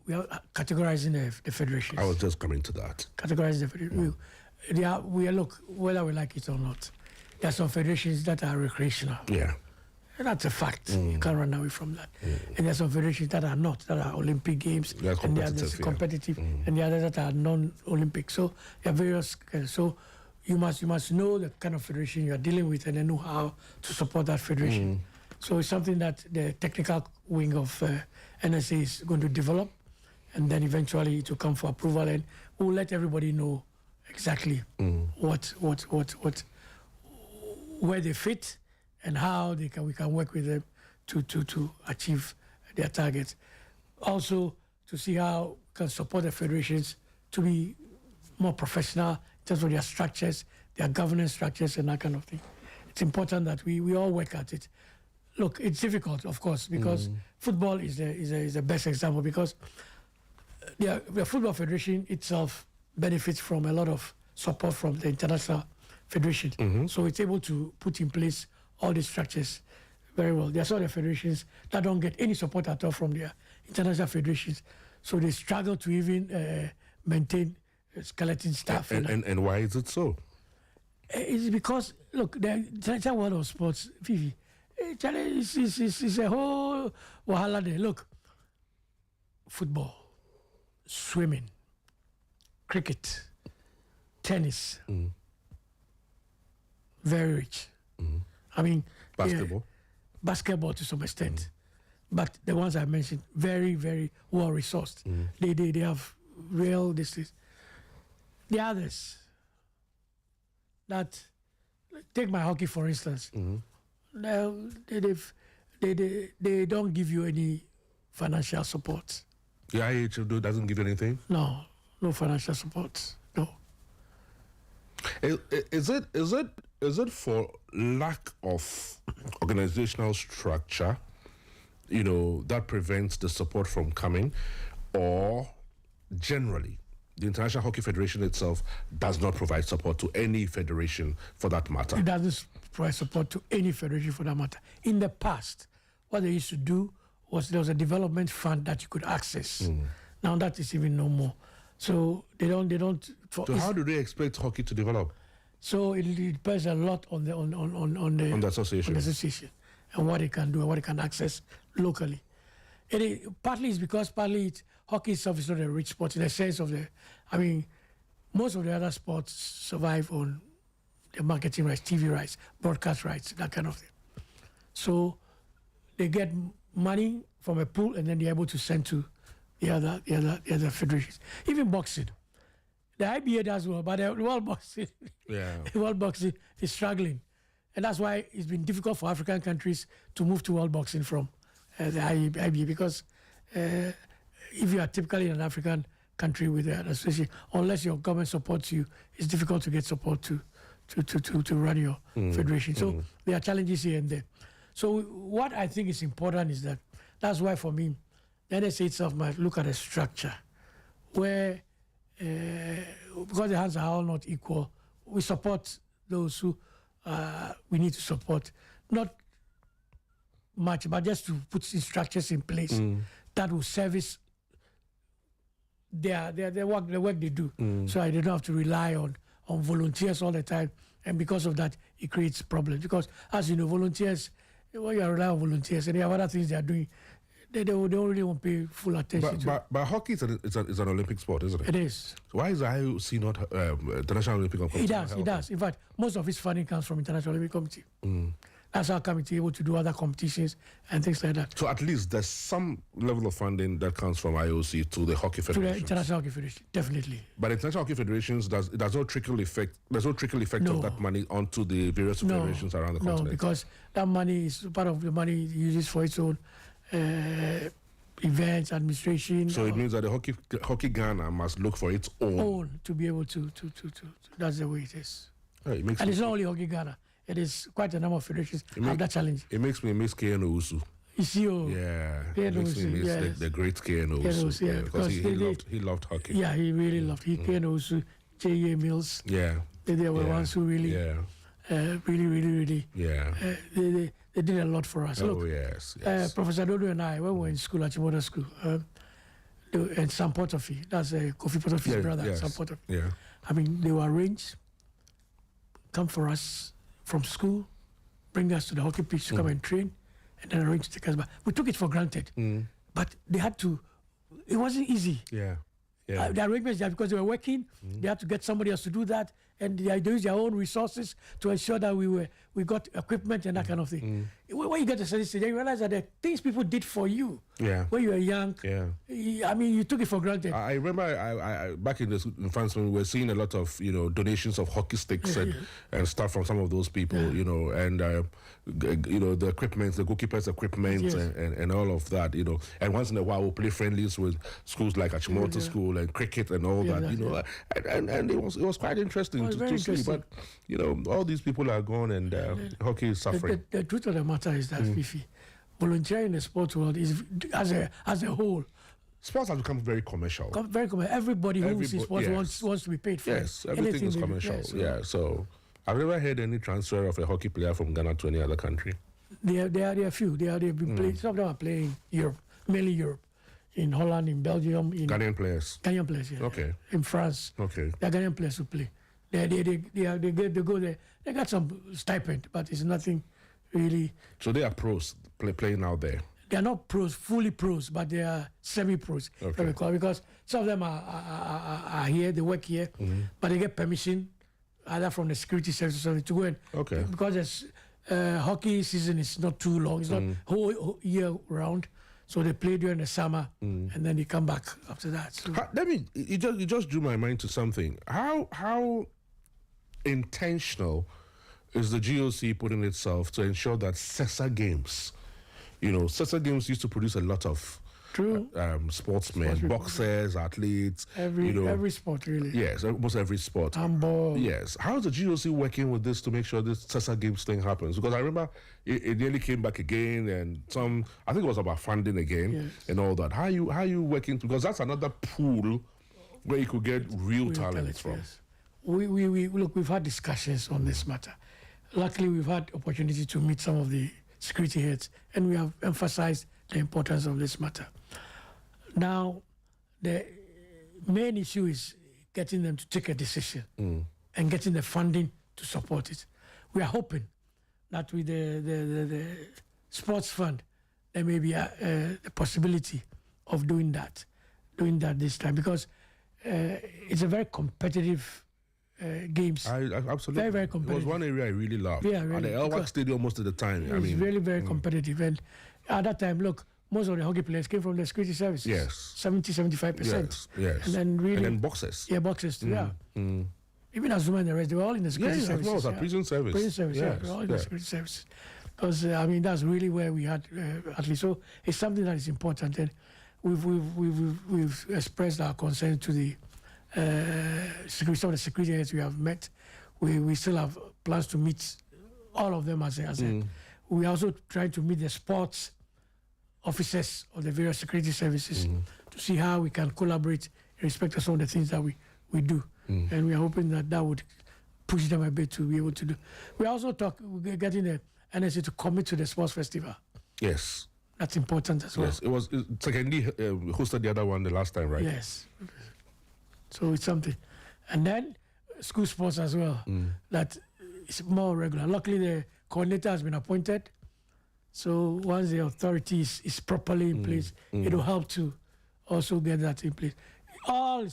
we are categorizing the federations. I was just coming to that. Categorizing the federations. We look, whether we like it or not, there are some federations that are recreational. Yeah. And that's a fact. You can't run away from that. And there are some federations that are not, that are Olympic Games. They're and the others competitive. And the others that are non-Olympic. So there are various. So you must know the kind of federation you are dealing with and then know how to support that federation. So it's something that the technical wing of NSA is going to develop, and then eventually it will come for approval, and we'll let everybody know exactly where they fit and how we can work with them to achieve their targets. Also, to see how we can support the federations to be more professional in terms of their structures, their governance structures, and that kind of thing. It's important that we all work at it. Look, it's difficult, of course, because football is the best example, because the Football Federation itself benefits from a lot of support from the international federation. So it's able to put in place all these structures very well. There are some federations that don't get any support at all from their international federations, so they struggle to even maintain skeleton staff. And why is it so? It's because, look, the international world of sports, Vivi, it's a whole wahala there. Look, football, swimming, cricket, tennis, very rich. I mean, basketball to some extent, but the ones I mentioned, very, very well resourced. They have real distance. The others, that take my hockey for instance. Now they don't give you any financial support. The IHF doesn't give you anything? No financial support. No. Is it for lack of organizational structure, that prevents the support from coming, or generally the International Hockey Federation itself does not provide support to any federation for that matter? It doesn't provide support to any federation for that matter. In the past, what they used to do was there was a development fund that you could access. Now that is even no more. So they don't. So how do they expect hockey to develop? So it depends a lot on the association and what it can do and what it can access locally. Partly it's because hockey itself is not a rich sport in the sense of most of the other sports survive on the marketing rights, TV rights, broadcast rights, that kind of thing. So they get money from a pool and then they're able to send to the other federations. Even boxing. The IBA does well, but the world boxing, the world boxing is struggling. And that's why it's been difficult for African countries to move to world boxing from the IBA, because if you are typically in an African country with an association, unless your government supports you, it's difficult to get support to run your federation. So there are challenges here and there. So what I think is important is that's why for me, the NSA itself might look at a structure where, because the hands are all not equal, we support those who we need to support. Not much, but just to put structures in place that will service their work they do. So I don't have to rely on volunteers all the time. And because of that, it creates problems. Because as you know, volunteers, when you rely on volunteers and they have other things they are doing, they don't really want to pay full attention to. But hockey is an Olympic sport, isn't it? It is. So why is the IOC not the National Olympic Committee? It does. In fact, most of its funding comes from International Olympic Committee. That's our committee able to do other competitions and things like that. So at least there's some level of funding that comes from IOC to the hockey federation. To the International Hockey Federation, definitely. But international hockey federations there's no trickle effect. There's no trickle effect of that money onto the various federations around the continent. No, because that money is part of the money it uses for its own events, administration. So it means that the hockey Ghana must look for its own to be able to. That's the way it is. It makes and it's not only hockey Ghana. It is quite a number of federations have that challenge. It makes me miss KNO Usu. Yeah, it makes me miss the great KNO Usu. Yeah, because he loved hockey. Yeah, he really loved. KNO Usu, J.A. Mills. Yeah, they were ones who really, really. Yeah, they did a lot for us. Look, yes. Professor Dodo and I, when we were in school at Chimoda School, and Sam Portofie, that's Kofi Portofie's brother, Sam Portofie. Yeah, I mean, they were arranged, come for us from school, bring us to the hockey pitch to come and train, and then arrange to take us back. We took it for granted, but they had to. It wasn't easy. Yeah. The arrangements, because they were working, they had to get somebody else to do that, and they used their own resources to ensure that we got equipment and that kind of thing. When you get to a certain stage, you realize that the things people did for you when you were young, I mean, you took it for granted. I remember I back in France when we were seeing a lot of donations of hockey sticks and stuff from some of those people, and the equipment, the goalkeepers' equipment, and all of that, and once in a while we'll play friendlies with schools like Achimota School and cricket and all that, and it was quite interesting to see. But all these people are gone, and hockey is suffering. The truth of the matter is that Fifi, volunteering in the sports world is as a whole. Sports has become very commercial. Very commercial. Everybody who is in sports wants to be paid for. Yes, everything is commercial. So I've never heard any transfer of a hockey player from Ghana to any other country. There are a few. They've been playing. Some of them are playing Europe, mainly Europe. In Holland, in Belgium, in Ghanaian players. Ghanaian players, yeah. Okay. In France, okay. There are Ghanaian players who play. They go there. They got some stipend, but it's nothing really. So they are pros playing out there. They are not pros, fully pros, but they are semi-pros. Okay. Because some of them are here, they work here, but they get permission either from the security service or something to go in. Okay. Because hockey season is not too long. It's not whole year round. So they play during the summer, and then they come back after that. So you just drew my mind to something. How intentional is the GOC putting itself to ensure that CESA Games, CESA Games used to produce a lot of sportsmen, boxers, athletes. Every sport, really. Yes, almost every sport. Handball. Yes. How is the GOC working with this to make sure this CESA Games thing happens? Because I remember it nearly came back again, and I think it was about funding again and all that. How are you working? Because that's another pool where you could get real talent from. Yes. We've had discussions on this matter. Luckily, we've had opportunity to meet some of the security heads, and we have emphasized the importance of this matter. Now, the main issue is getting them to take a decision and getting the funding to support it. We are hoping that with the sports fund, there may be a possibility of doing that this time, because it's a very competitive games. Absolutely. Very, very competitive. It was one area I really loved. Yeah, really. At the Elwak Stadium most of the time. It was really, very competitive. And at that time, look, most of the hockey players came from the security services. Yes. 70-75%. Yes. And then boxers. Yeah, boxers too, Even Azuma and the rest, they were all in the security services. Yes, well, prison service. Prison service, they were all in the security services. Because, that's really where we had, at least. So it's something that is important. And we've expressed our concern to the some of the security heads we have met. We still have plans to meet all of them as we are also trying to meet the sports officers of the various security services to see how we can collaborate in respect to some of the things that we do. And we are hoping that would push them a bit to be able to do. We also we're getting the NSA to commit to the sports festival. Yes. That's important as well. Yes, it was secondly hosted the other one the last time, right? Yes. So it's something. And then school sports as well, that is more regular. Luckily, the coordinator has been appointed. So once the authority is properly in place, it will help to also get that in place. All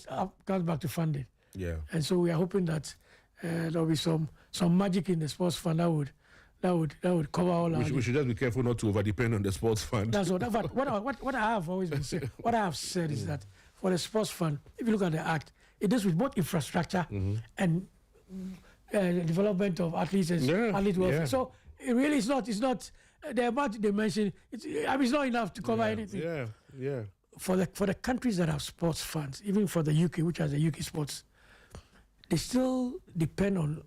comes back to funding. Yeah. And so we are hoping that there'll be some magic in the sports fund that would cover all our. We should just be careful not to over depend on the sports fund. That's what I have always been saying. What I have said is that for the sports fund, if you look at the act, it deals with both infrastructure and development of athletes and athlete welfare. Yeah. So it really is not. It's not the amount they mention. It's not enough to cover anything. Yeah. For the countries that have sports funds, even for the UK, which has the UK sports, they still depend on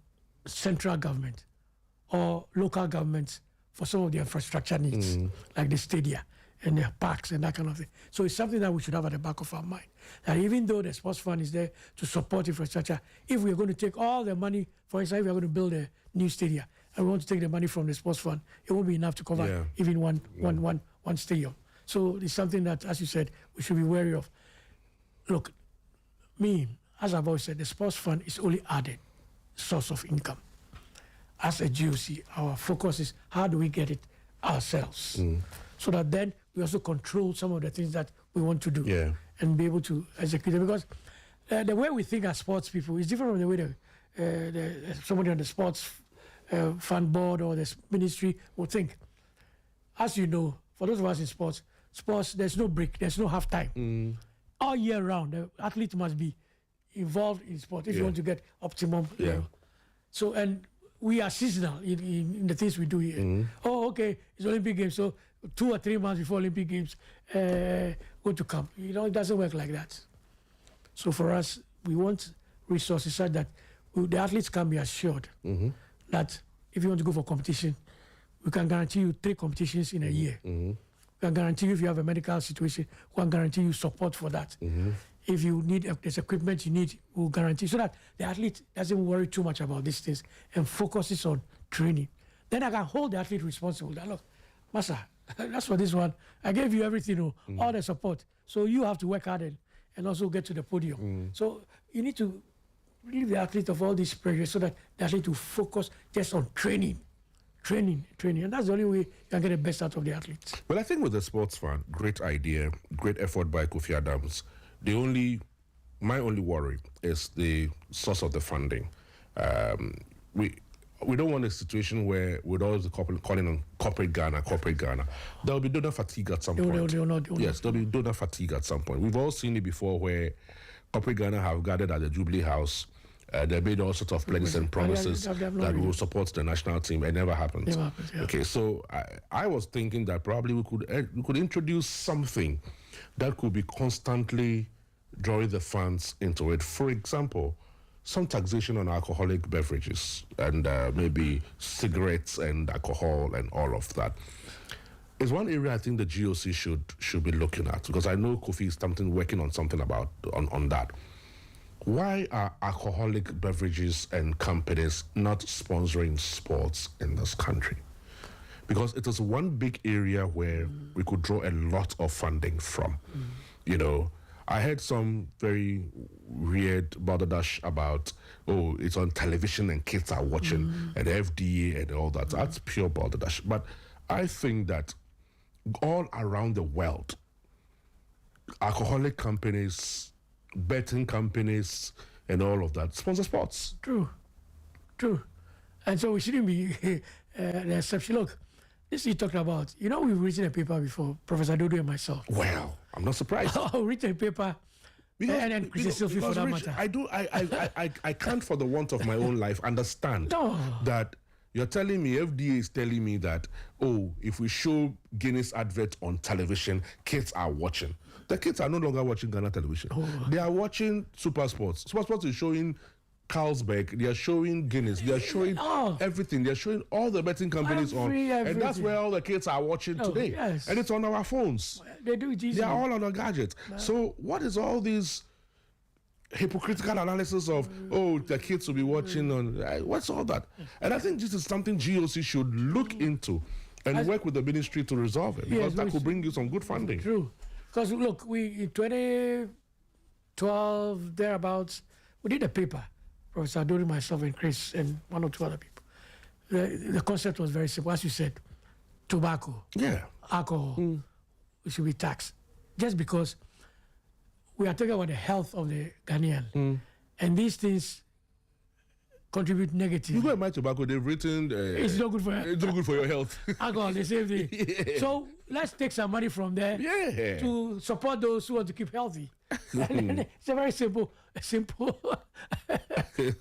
central government or local governments for some of the infrastructure needs, like the stadia and the parks and that kind of thing. So it's something that we should have at the back of our mind. That even though the sports fund is there to support infrastructure, if we're going to take all the money, for example, if we're going to build a new stadia and we want to take the money from the sports fund, it won't be enough to cover even one stadium. So it's something that, as you said, we should be wary of. Look, as I've always said, the sports fund is only added source of income. As a GOC, our focus is how do we get it ourselves, so that then we also control some of the things that we want to do and be able to execute it. Because the way we think as sports people is different from the way somebody on the sports fund board or the ministry will think. As you know, for those of us in sports, there's no break, there's no half time. All year round, the athlete must be involved in sport if you want to get optimum level. So, and we are seasonal in the things we do here. Oh, okay, it's Olympic Games, so 2 or 3 months before Olympic Games going to come. It doesn't work like that. So for us, we want resources such that the athletes can be assured that if you want to go for competition, we can guarantee you 3 competitions in a year. We can guarantee you if you have a medical situation, we can guarantee you support for that. If you need there's equipment you need, we'll guarantee, so that the athlete doesn't worry too much about these things and focuses on training. Then I can hold the athlete responsible. That, look, Master, that's for this one. I gave you everything, all the support. So you have to work hard and also get to the podium. So you need to relieve the athlete of all this pressure so that the athlete will focus just on training. And that's the only way you can get the best out of the athletes. Well, I think with the sports fund, great idea, great effort by Kofi Adams. My only worry is the source of the funding. We don't want a situation where we're always calling on corporate Ghana. There will be donor fatigue at some point. Yes, there will be donor fatigue at some point. We've all seen it before where corporate Ghana have gathered at the Jubilee House. They made all sorts of pledges and promises that will support the national team. It never happens. Okay, so I was thinking that probably we could introduce something that could be constantly drawing the funds into it. For example, some taxation on alcoholic beverages and maybe cigarettes and alcohol and all of that. It's one area I think the GOC should be looking at, because I know Kofi is working on something about on that. Why are alcoholic beverages and companies not sponsoring sports in this country? Because it is one big area where we could draw a lot of funding from. I heard some very weird balderdash about, it's on television and kids are watching, and FDA and all that. That's pure balderdash. But I think that all around the world, alcoholic companies, betting companies, and all of that sponsor sports. True. And so we shouldn't be the exception. Look, this you talked about. We've written a paper before, Professor Dodo and myself. Well, I'm not surprised. I've written a paper, and Chris Sylvie for that matter. I can't, for the want of my own life, understand that you're telling me, FDA is telling me that, if we show Guinness advert on television, kids are watching. The kids are no longer watching Ghana television. They are watching Super Sports. Super Sports is showing Carlsberg, they are showing Guinness, they are showing everything, they are showing all the betting companies everything. And that's where all the kids are watching today. Yes. And it's on our phones. They do it easily. They are all on our gadgets. So what is all these hypocritical analysis of, the kids will be watching on, what's all that? And I think this is something GOC should look into and work with the ministry to resolve it, because that could bring you some good funding. True. Because look, we in 2012, thereabouts, we did a paper, Professor Adori, myself, and Chris, and 1 or 2 other people. The concept was very simple. As you said, tobacco, alcohol, it should be taxed. Just because we are talking about the health of the Ghanaian. And these things contribute negatively. You go and buy tobacco, they've written... it's not good for it's not good for your health. Alcohol, the same thing. Yeah. So let's take some money from there to support those who want to keep healthy. And it's a very simple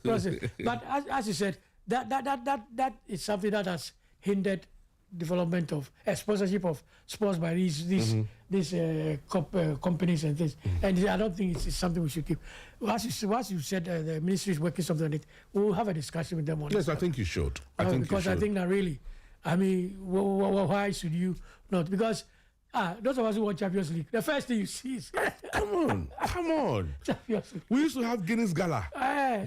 process. But as you said, that is something that has hindered development of sponsorship of sports by these companies and things. And I don't think it's something we should keep. As you said, the ministry is working something on it. We'll have a discussion with them on it. Yes, I think you should. I think that really, I mean, why should you not? Because those of us who want Champions League, the first thing you see is... Come on. Champions League. We used to have Guinness Gala.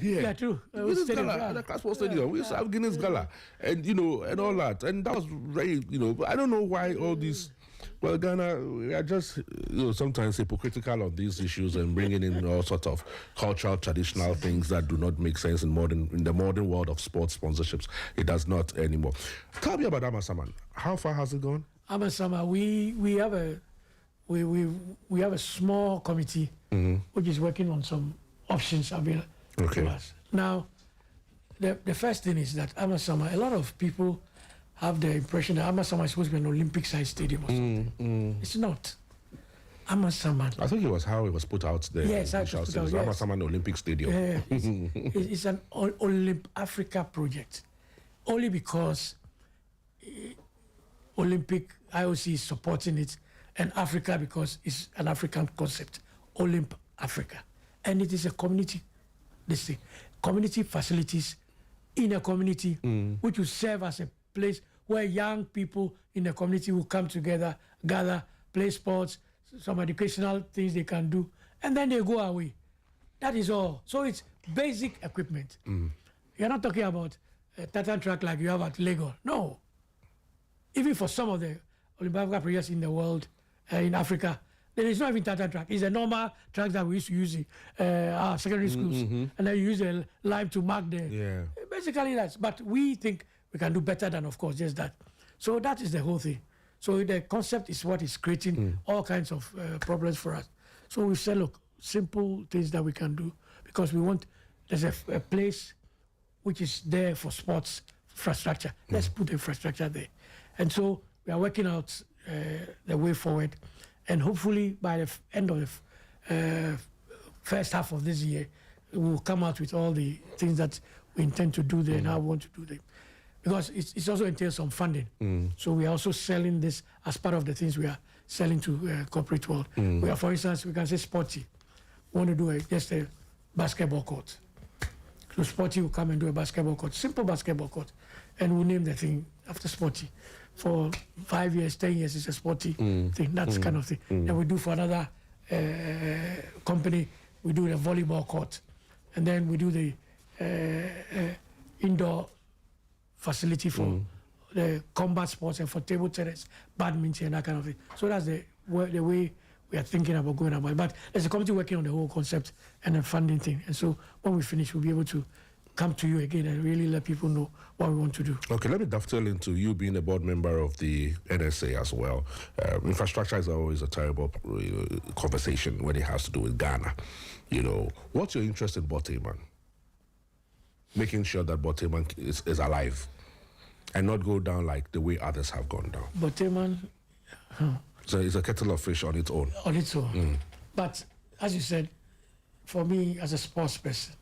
Yeah, true. Guinness Gala at the Class Stadium. We used to have Guinness Gala. And, and all that. And that was very, but I don't know why all these... Well, Ghana, we are just, sometimes hypocritical on these issues and bringing in all sorts of cultural, traditional things that do not make sense in the modern world of sports sponsorships. It does not anymore. Tell me about Amasaman. How far has it gone? Amasama, we have a small committee which is working on some options available to us. Now, the first thing is that Amasama, a lot of people have the impression that Amasama is supposed to be an Olympic-sized stadium or something. It's not. Amasama. I think it was how it was put out there. Yes, I put out. Amasama Olympic Stadium. It's an Olymp Africa project, only because Olympic IOC is supporting it, and Africa because it's an African concept, Olymp Africa, and it is a community community facilities in a community which will serve as a place where young people in the community will come together, gather, play sports, some educational things they can do, and then they go away. That is all. So it's basic equipment. You're not talking about a tartan track like you have at Lagos. No. Even for some of the Olympic projects in the world, in Africa, there is not even tartan track. It's a normal track that we used to use in our secondary schools. And then you use a line to mark the... Basically that's... But we think we can do better than, of course, just that. So that is the whole thing. So the concept is what is creating all kinds of problems for us. So we said, look, simple things that we can do, because we want... There's a place which is there for sports infrastructure. Let's put the infrastructure there. And so we are working out the way forward. And hopefully by the end of the first half of this year, we will come out with all the things that we intend to do there and how we want to do them. Because it also entails some funding. So we are also selling this as part of the things we are selling to corporate world. We are, for instance, we can say Sporty. We want to do just a basketball court. So Sporty will come and do a basketball court, simple basketball court. And we'll name the thing after Sporty. For 5 years, 10 years, it's a Sporty thing. That's kind of thing. Then we do for another company, we do the volleyball court. And then we do the indoor facility for the combat sports and for table tennis, badminton, and that kind of thing. So that's the way we are thinking about going about it. But there's a committee working on the whole concept and the funding thing. And so when we finish, we'll be able to come to you again and really let people know what we want to do. Okay, let me dovetail into you being a board member of the NSA as well. Infrastructure is always a terrible conversation when it has to do with Ghana. What's your interest in Boteman? Making sure that Boteman is alive and not go down like the way others have gone down. Boteman... So it's a kettle of fish on its own. On its own. But as you said, for me as a sports person,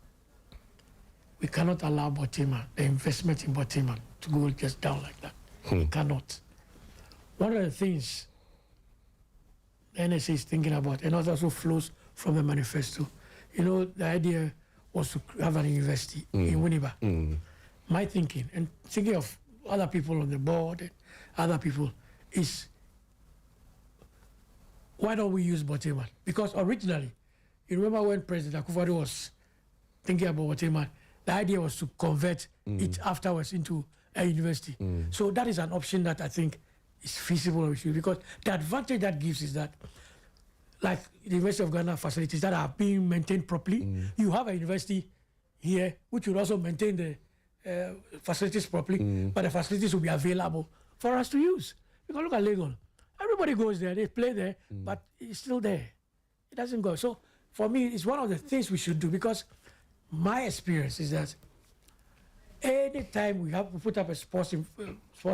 we cannot allow Boteman, the investment in Boteman, to go just down like that. We cannot. One of the things the NSA is thinking about, and also flows from the manifesto, the idea was to have an university in Winneba. My thinking, and thinking of other people on the board and other people, is why don't we use Boteman? Because originally, you remember when President Akpokavie was thinking about Boteman, the idea was to convert it afterwards into a university. So that is an option that I think is feasible, because the advantage that gives is that, like the University of Ghana facilities that are being maintained properly, you have a university here which will also maintain the facilities properly, but the facilities will be available for us to use. You can look at Legon. Everybody goes there, they play there, but it's still there. It doesn't go. So for me, it's one of the things we should do, because my experience is that anytime we have to put up a sports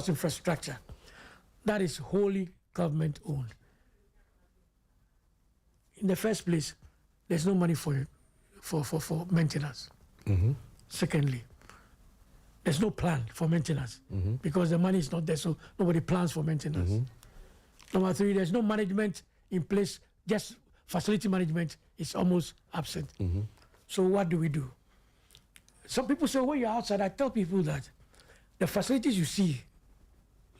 infrastructure that is wholly government owned, in the first place, there's no money for maintenance. Secondly, there's no plan for maintenance because the money is not there, so nobody plans for maintenance. Number three, there's no management in place, just facility management is almost absent. So what do we do? Some people say, when you're outside, I tell people that the facilities you see,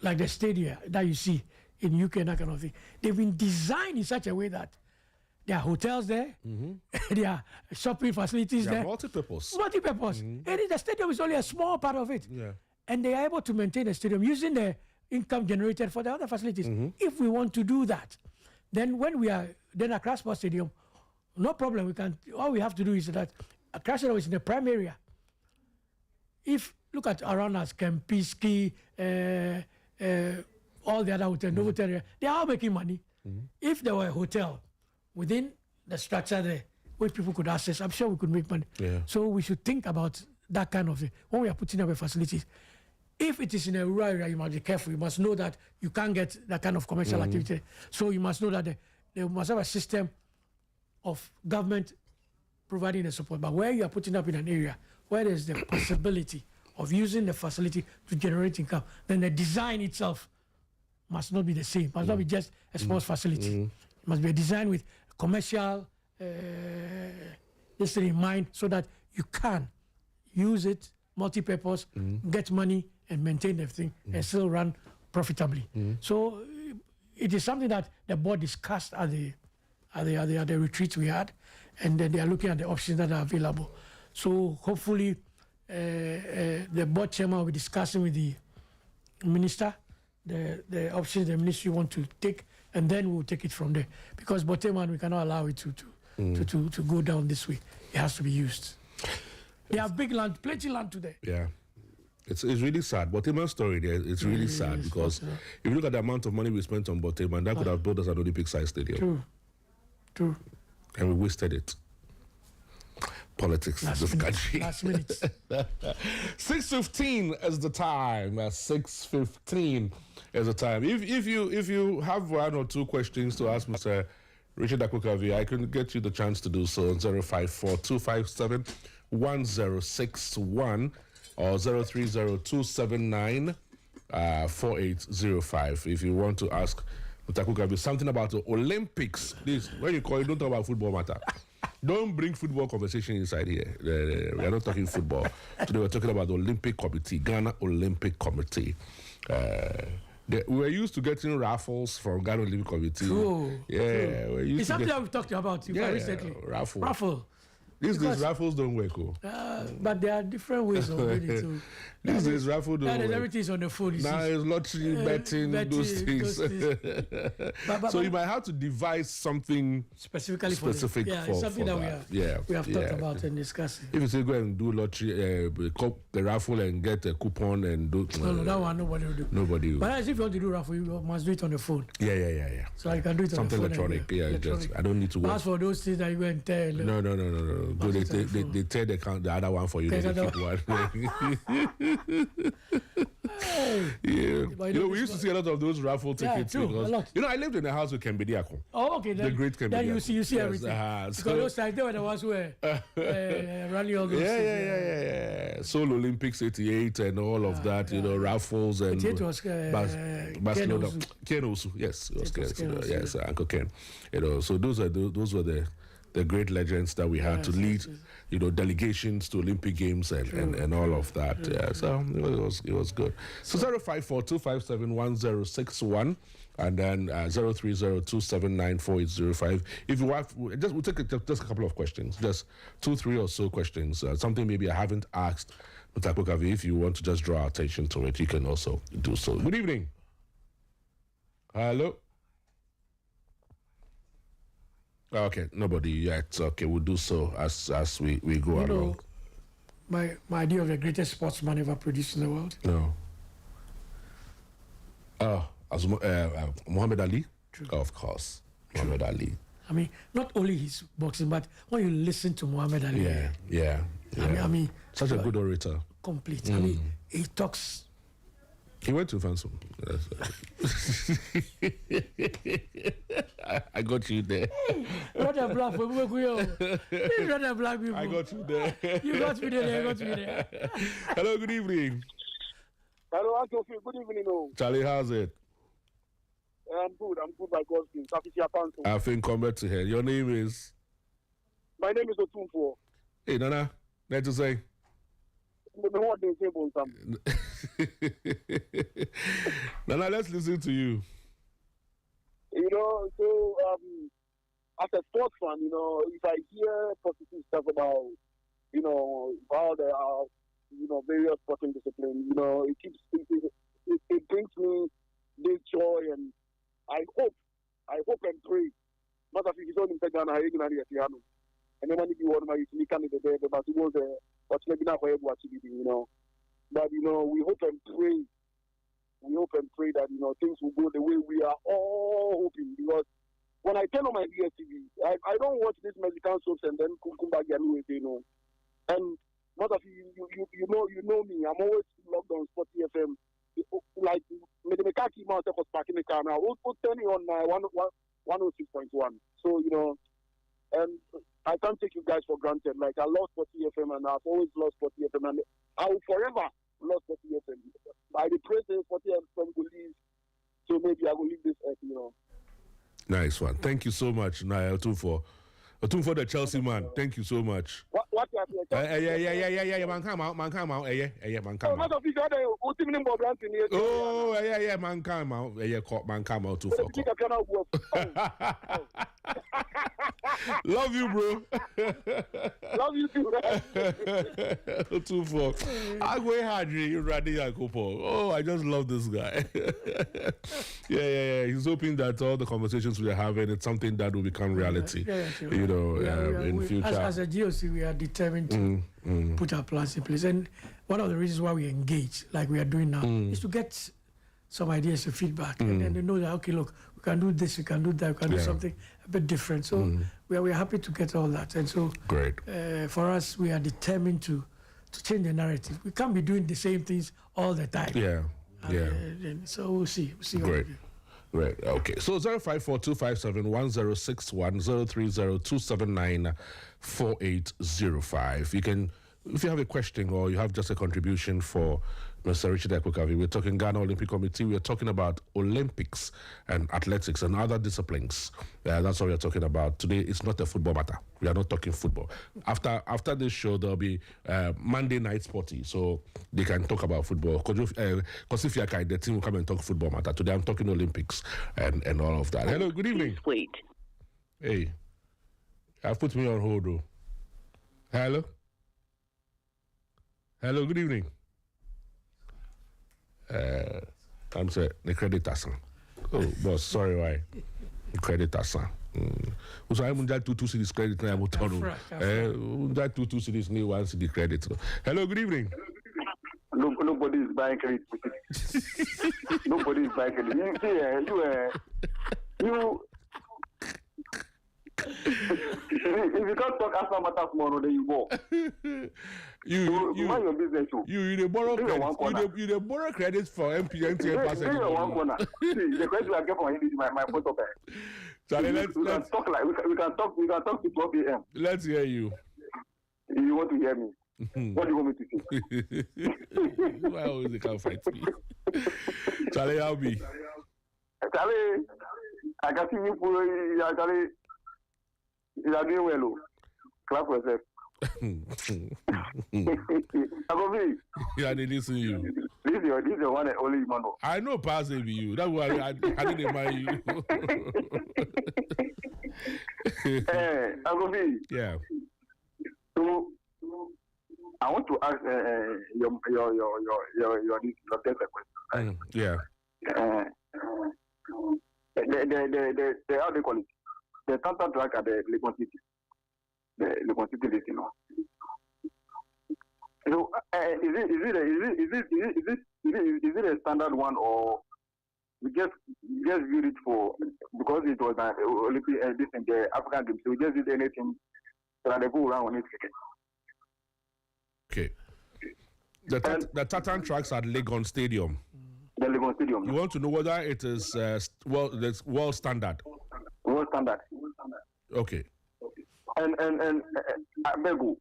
like the stadia that you see in UK and that kind of thing, they've been designed in such a way that there are hotels there, there are shopping facilities there. Multi-purpose. Multi-purpose. And the stadium is only a small part of it. And they are able to maintain the stadium using the income generated for the other facilities. If we want to do that, then when we are then at Accra Sports Stadium, no problem. We can. All we have to do is that Accra Stadium is in the prime area. If look at around us, Kempiski, all the other hotels, Novotel area, they are all making money. If there were a hotel within the structure there, which people could access, I'm sure we could make money. So we should think about that kind of thing when we are putting up facilities. If it is in a rural area, you must be careful. You must know that you can't get that kind of commercial activity. So you must know that they must have a system of government providing the support. But where you are putting up in an area where there's the possibility of using the facility to generate income, then the design itself must not be the same. Must not be just a sports facility. It must be a design with commercial this thing in mind, so that you can use it multi-purpose, get money and maintain everything and still run profitably. So it is something that the board discussed at the retreat we had, and then they are looking at the options that are available. So hopefully the board chairman will be discussing with the minister the options the ministry want to take, and then we'll take it from there. Because Boteman, we cannot allow it to go down this way. It has to be used. They have big land, plenty land today. Yeah. It's really sad. Boteman's story there, it's really sad, because if you look at the amount of money we spent on Boteman, that could have built us an Olympic-sized stadium. True. And we wasted it. Politics in this country. Last minute. 6:15 is the time. 6:15 is the time. If you have one or two questions to ask Mr. Richard Akpokavie, I can get you the chance to do so on 054-257-1061 or 030-279-4805. If you want to ask Mr. Akpokavie something about the Olympics, please, when you call it, don't talk about football matter. Don't bring football conversation inside here. We are not talking football. Today we're talking about the Olympic Committee, Ghana Olympic Committee. We were used to getting raffles from Ghana Olympic Committee. True. Yeah. True. It's something that we've talked about recently. Raffle. These days raffles don't work. But there are different ways of doing it too. These days raffle don't work. Everything is on the phone. Now it's lottery, betting, those things. So you might have to devise something specific for something that we have talked about and discussed. If you say go and do lottery, the raffle and get a coupon and do... No, that one nobody will do. Nobody will. But if you want to do raffle, you must do it on the phone. Yeah. So I can do it on something the phone. Electronic. I don't need to work. As for those things that you go and tell... No. They tear the other one for you. They keep one. We used to see a lot of those raffle tickets. True, because, I lived in a house with Kembediako. Oh, okay. The great Kembediako. Then you see everything. Because those times, they were the ones who were running all those things. Yeah. Seoul Olympics 88 and all of that, raffles and... It was Barcelona. Ken Osu. Yes, it was Ken Osu. Yes, Uncle Ken. So those were the great legends that we had to lead, delegations to Olympic Games and all of that. Yeah, so it was good. So 054-257-1061 and then 030-279-4805. If you have, we'll take just a couple of questions, just 2-3 or so questions. Something maybe I haven't asked Mr. Akpokavie. If you want to just draw attention to it, you can also do so. Good evening. Hello. Okay, nobody yet. Okay, we'll do so as we go along. My idea of the greatest sportsman ever produced in the world? No. Oh, As Muhammad Ali? True. Of course. Muhammad Ali. I mean, not only his boxing, but when you listen to Muhammad Ali. Yeah. I mean such a good orator. Complete. I mean, he talks. He went to Fansum. I got you there. Not a black people. Not a black people. I got you there. You got me there. I got me there. Hello, good evening. Hello, Uncle Phil. Good evening. Charlie, how's it? I'm good by God's grace. I think come back to here. Your name is? My name is Otunfo. Hey, Nana, let's just say. Nana, let's listen to you. You know, so as a sports fan, you know, if I hear positive stuff about, you know, how there are, you know, various sporting disciplines, you know, it brings me this joy, and I hope and pray. Not as if it's only Ghana, and then when you want my candidate there, but it was there, but maybe not for everyone, you know. But you know, we hope and pray. We hope and pray that, you know, things will go the way we are all hoping. Because when I turn on my DSTV, I don't watch these Mexican soaps and then come back and you know. And not that you know me, I'm always logged on Sporty FM. Like the Kaki Mountain was parking the car now. We'll turn it on 106.1. So, you know, and I can't take you guys for granted. Like, I love Sporty FM, and I've always loved Sporty FM, and I will forever love Sporty FM. I pray that Sporty FM will leave, so maybe I will leave this earth, you know. Nice one. Thank you so much, Naya Otunfo, the Chelsea man. Thank you so much. What you have yeah. Man come out. Man come out. Yeah, man come out. Oh, yeah. Man come out. Yeah, man come out. Love you, bro. Love you too. Otunfo. I go hard, you ready, Yakopo. Oh, I just love this guy. Yeah. He's hoping that all the conversations we're having, it's something that will become reality. You know, in future. As a GOC, we are determined to put our plans in place. And one of the reasons why we engage, like we are doing now, is to get some ideas and feedback. And then they know that, okay, look, we can do this, we can do that, we can do something a bit different. So we are happy to get all that. And so great. For us, we are determined to change the narrative. We can't be doing the same things all the time. So we'll see. Great. Right. Okay. So 054-257-1061, 030-279-4805. You can, if you have a question or you have just a contribution for Mr. Richard Akpokavie, we're talking Ghana Olympic Committee. We're talking about Olympics and athletics and other disciplines. That's what we're talking about today. It's not a football matter. We are not talking football. After this show, there'll be Monday Night Sporty, so they can talk about football. Because if you're kind, the team will come and talk football matter. Today, I'm talking Olympics and all of that. Hello, good evening. Wait. Hey, I've put me on hold, though. Hello, good evening. I'm saying the credit person. Oh, boss, sorry, why? The credit person. So I'm going to see this credit now. I'm going to see this new one, see the credit. Hello, good evening. Nobody is buying credit. Nobody is buying credit. You if you can't talk after matters tomorrow, then you go. You mind your business too. You borrow credit. You borrow credits for MTN passing. In one corner. See, the credit I get from him is my photo pen. Charlie, let's talk like we can talk to 12 a.m. Let's hear you. You want to hear me? What do you want me to say? Why always they can't fight me? Charlie, I'll be. Charlie, I can see you for Charlie. You are doing well. Clap for yourself. Akpokavie. Yeah, they listen to you. This is your one and only man. I know pass it be you. That's why I didn't mind you. Akpokavie. Yeah. So I want to ask your test question. Yeah. The how they call it? The counter track at the Legon City. The Legon City list, you know. So is it a standard one, or we just viewed it because it was an Olympic this in the African Games. So we just did anything so that they go around on it. Okay. The tartan tracks at Legon Stadium. The Legon Stadium. You want to know whether it is that's world standard? World standard. Okay. And I beg you.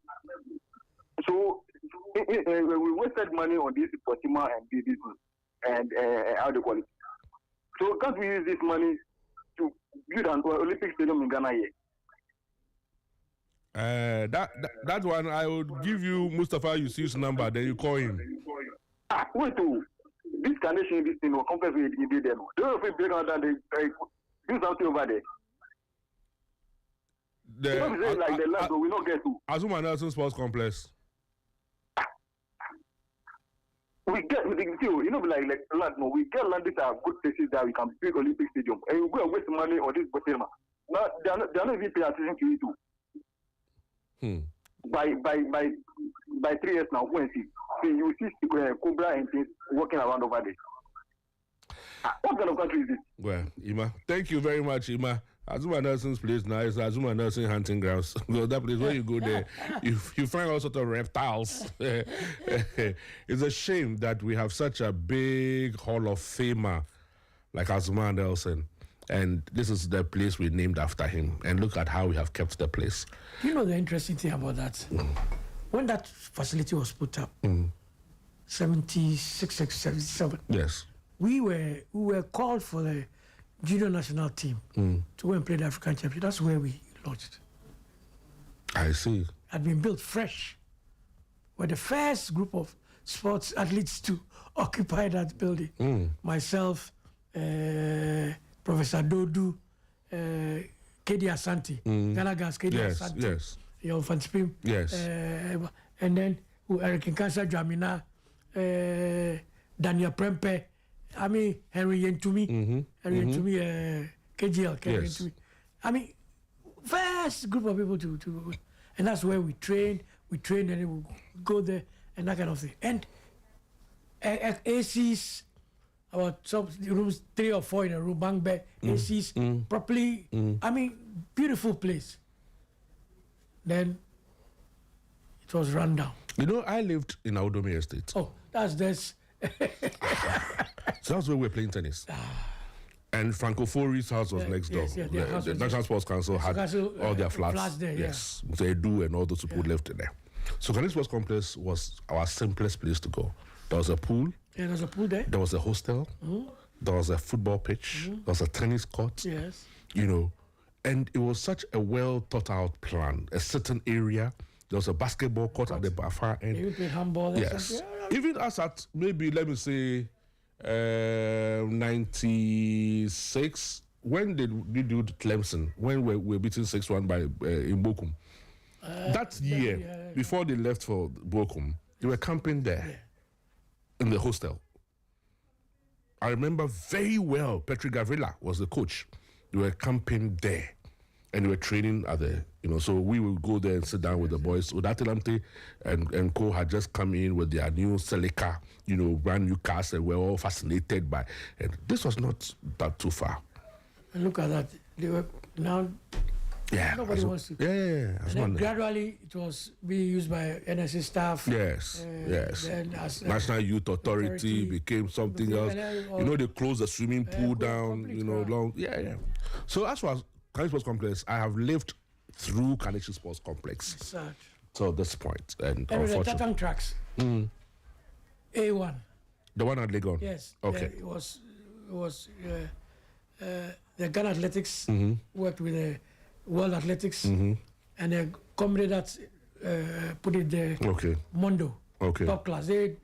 So we wasted money on this Fatima and this and how they call it. So can't we use this money to build an Olympic stadium in Ghana here? That one I would give you Mustafa Yusuf's number, then you call him. Wait to this condition, this thing will compare with the day. Don't know if we break out and they do something over there. Like the land, but we not get to Azuma Nelson Sports Complex. We get like land. No, we get land. These are good places that we can build Olympic stadium, and we go and waste money on this Botema. Now they are not even paying attention to it too. By 3 years now, go and see. So you see Cobra and things walking around over there. What kind of country is this? Well, Ima, thank you very much, Ima. Azuma Nelson's place now is Azuma Nelson hunting grounds. That place where you go there, you find all sorts of reptiles. It's a shame that we have such a big Hall of Famer like Azuma Nelson. And this is the place we named after him. And look at how we have kept the place. You know the interesting thing about that? When that facility was put up, 76, 77, yes, we were called for the junior national team to go and play the African Championship. That's where we launched. I see. Had been built fresh. We're the first group of sports athletes to occupy that building. Myself, Professor Dodu, Kedi Asante, Ghana Gas, Kedi Asante, yes, your Fanspim, yes, and then Eric Nkansa Jamina, Daniel Prempe, I mean Henry Yentumi, KGL, Yentumi. I mean, first group of people to and that's where we trained, and then we go there and that kind of thing. And at ACs, about some rooms, 3 or 4 in a room, bunk bed, ACs, properly. I mean, beautiful place. Then it was run down. You know, I lived in Audome Estate. Oh, that's this. So that's where we were playing tennis. And Franco Fori's house was next door. Yes, the National Sports Council had all their flats there. Yes, so Edu and all those people lived in there. So Ghana Sports Complex was our simplest place to go. There was a pool. Yeah, there was a pool there. There was a hostel. There was a football pitch. There was a tennis court. Yes. You know, and it was such a well thought out plan. A certain area. There was a basketball court at the far end. You played handball there. Yes. Even us at maybe, let me say, 96, when did we do Clemson? When we were beaten 6-1 by in Bochum. That year, before they left for Bochum, they were camping there in the hostel. I remember very well, Petri Gavrila was the coach. They were camping there and they were training at the, so we would go there and sit down with the boys. Udatilamte and co had just come in with their new Celica, brand new cars, and we're all fascinated by. And this was not that too far. And look at that. They were now. Yeah. Nobody wants to. Yeah. And then gradually it was being used by NSA staff. Yes. Then as, National Youth Authority became something else. They closed the swimming pool down, long. Yeah. So as far as Kaneshi Sports Complex, I have lived through Kaneshi Sports Complex. Such. So at this point. And with the Tartan tracks. A1. The one at Legon? Yes. Okay. It was the Ghana Athletics worked with the World Athletics and the company that put it there. Okay. Mondo. Okay. Top class. They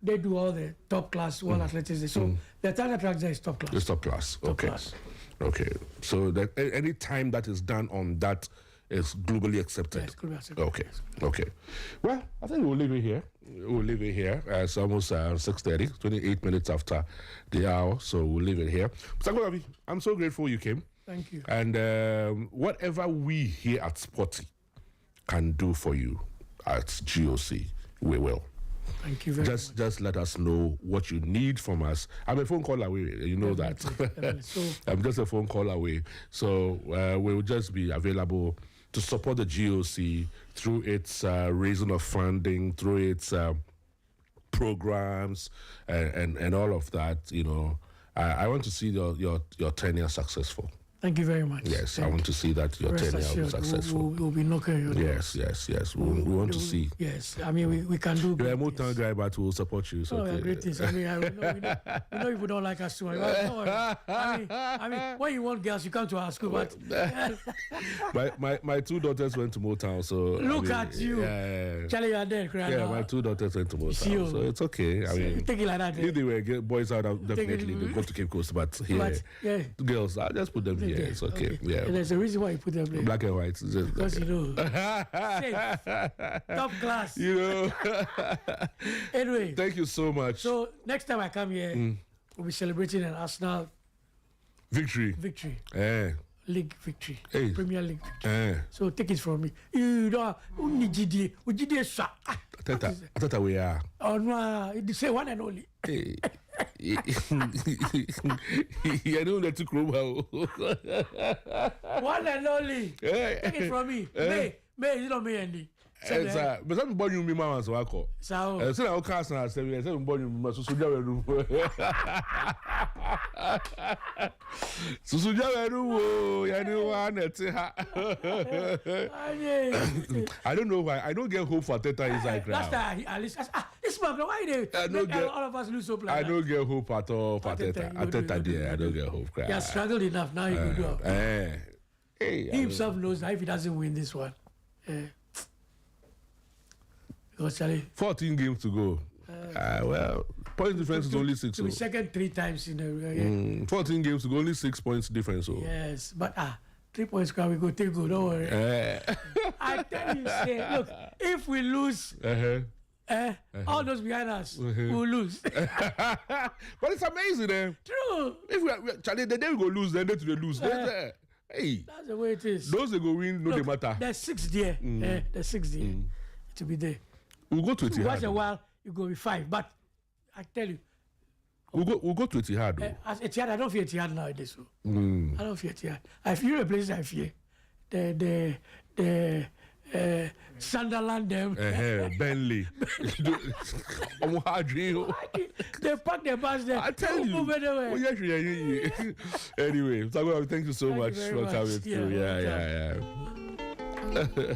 do all the top class World Athletics. So the Tartan tracks there is top class. It's top class. Okay. Class. Okay. So that any time that is done on that is globally accepted. Yes, globally accepted. Okay. Well, I think we'll leave it here. It's almost 6:30, 28 minutes after the hour. So we'll leave it here. Akpokavie, I'm so grateful you came. Thank you. And whatever we here at Sporty can do for you at GOC, we will. Thank you very much. Just let us know what you need from us. I'm a phone call away. You know that. So, I'm just a phone call away. So we'll just be available to support the GOC through its raising of funding, through its programs, and all of that. You know, I want to see your tenure successful. thank you very much. Yes, I want to see that your tenure will be successful. We'll be knocking your door. Yes. We want to see. Yes, I mean, we can do You're a great Motown things. guy, but we'll support you. So Oh, great things. I mean, we know people don't like us too much. But don't worry. I mean, when you want girls, you come to our school. But my two daughters went to Motown, so look at you. Yeah, Charlie, you are there crying yeah, now. my two daughters went to See Motown, you. so it's okay. I mean, Take it like that. if they were boys out, definitely they go to Cape Coast, but here, But, yeah. girls, I'll just put them here. It's okay. Yeah, And there's a reason why you put them there. black and white. Because you know, safe, top class. You know. Anyway, Thank you so much. so next time I come here, we'll be celebrating an Arsenal Victory. league victory, Hey. Premier League victory. So take it from me. You know, GD shot. I thought we are. Oh no, it say one and only. Hey. I don't let you grow. One and only. Hey. Take it from me. May is not me Andy. But I'm born you me mama so I call. So So I cast and I say I'm born you mama so room. So you know I don't know why. I don't get hope for Teta inside crowd. last time at least this man why they make all of us lose hope like I that? don't get hope at all for Teta, Teta. you At Teta do. there, I don't get hope. He has struggled enough. Now he can do it. Hey, He himself knows that if he doesn't win this one, because Charlie, 14 games to go. Well, point difference is only 6. to be second 3 times in a row. 14 games to go, only 6 points difference. So. Yes, but 3 points can we go take good, don't worry. I tell you, say, look, if we lose, all those behind us will lose. But it's amazing, eh? True. If Charlie, the day we go lose, then they lose. Hey, That's the way it is. those they go win, no, they Look, matter. there's 6 there. There's 6 there. To be there. We'll go to Once a Etihad. while, you go with 5. But I tell you, We'll go to Etihad. as Etihad, I don't fear Etihad nowadays. So. I don't fear Etihad. I fear the places I fear. The Sunderland, them. Bentley. I'm hard dream. They pack their bus there. I tell Don't you. move anywhere. Oh, yeah. Anyway, Sago, thank you so Thank you much very for much. coming through. Yeah, Yeah.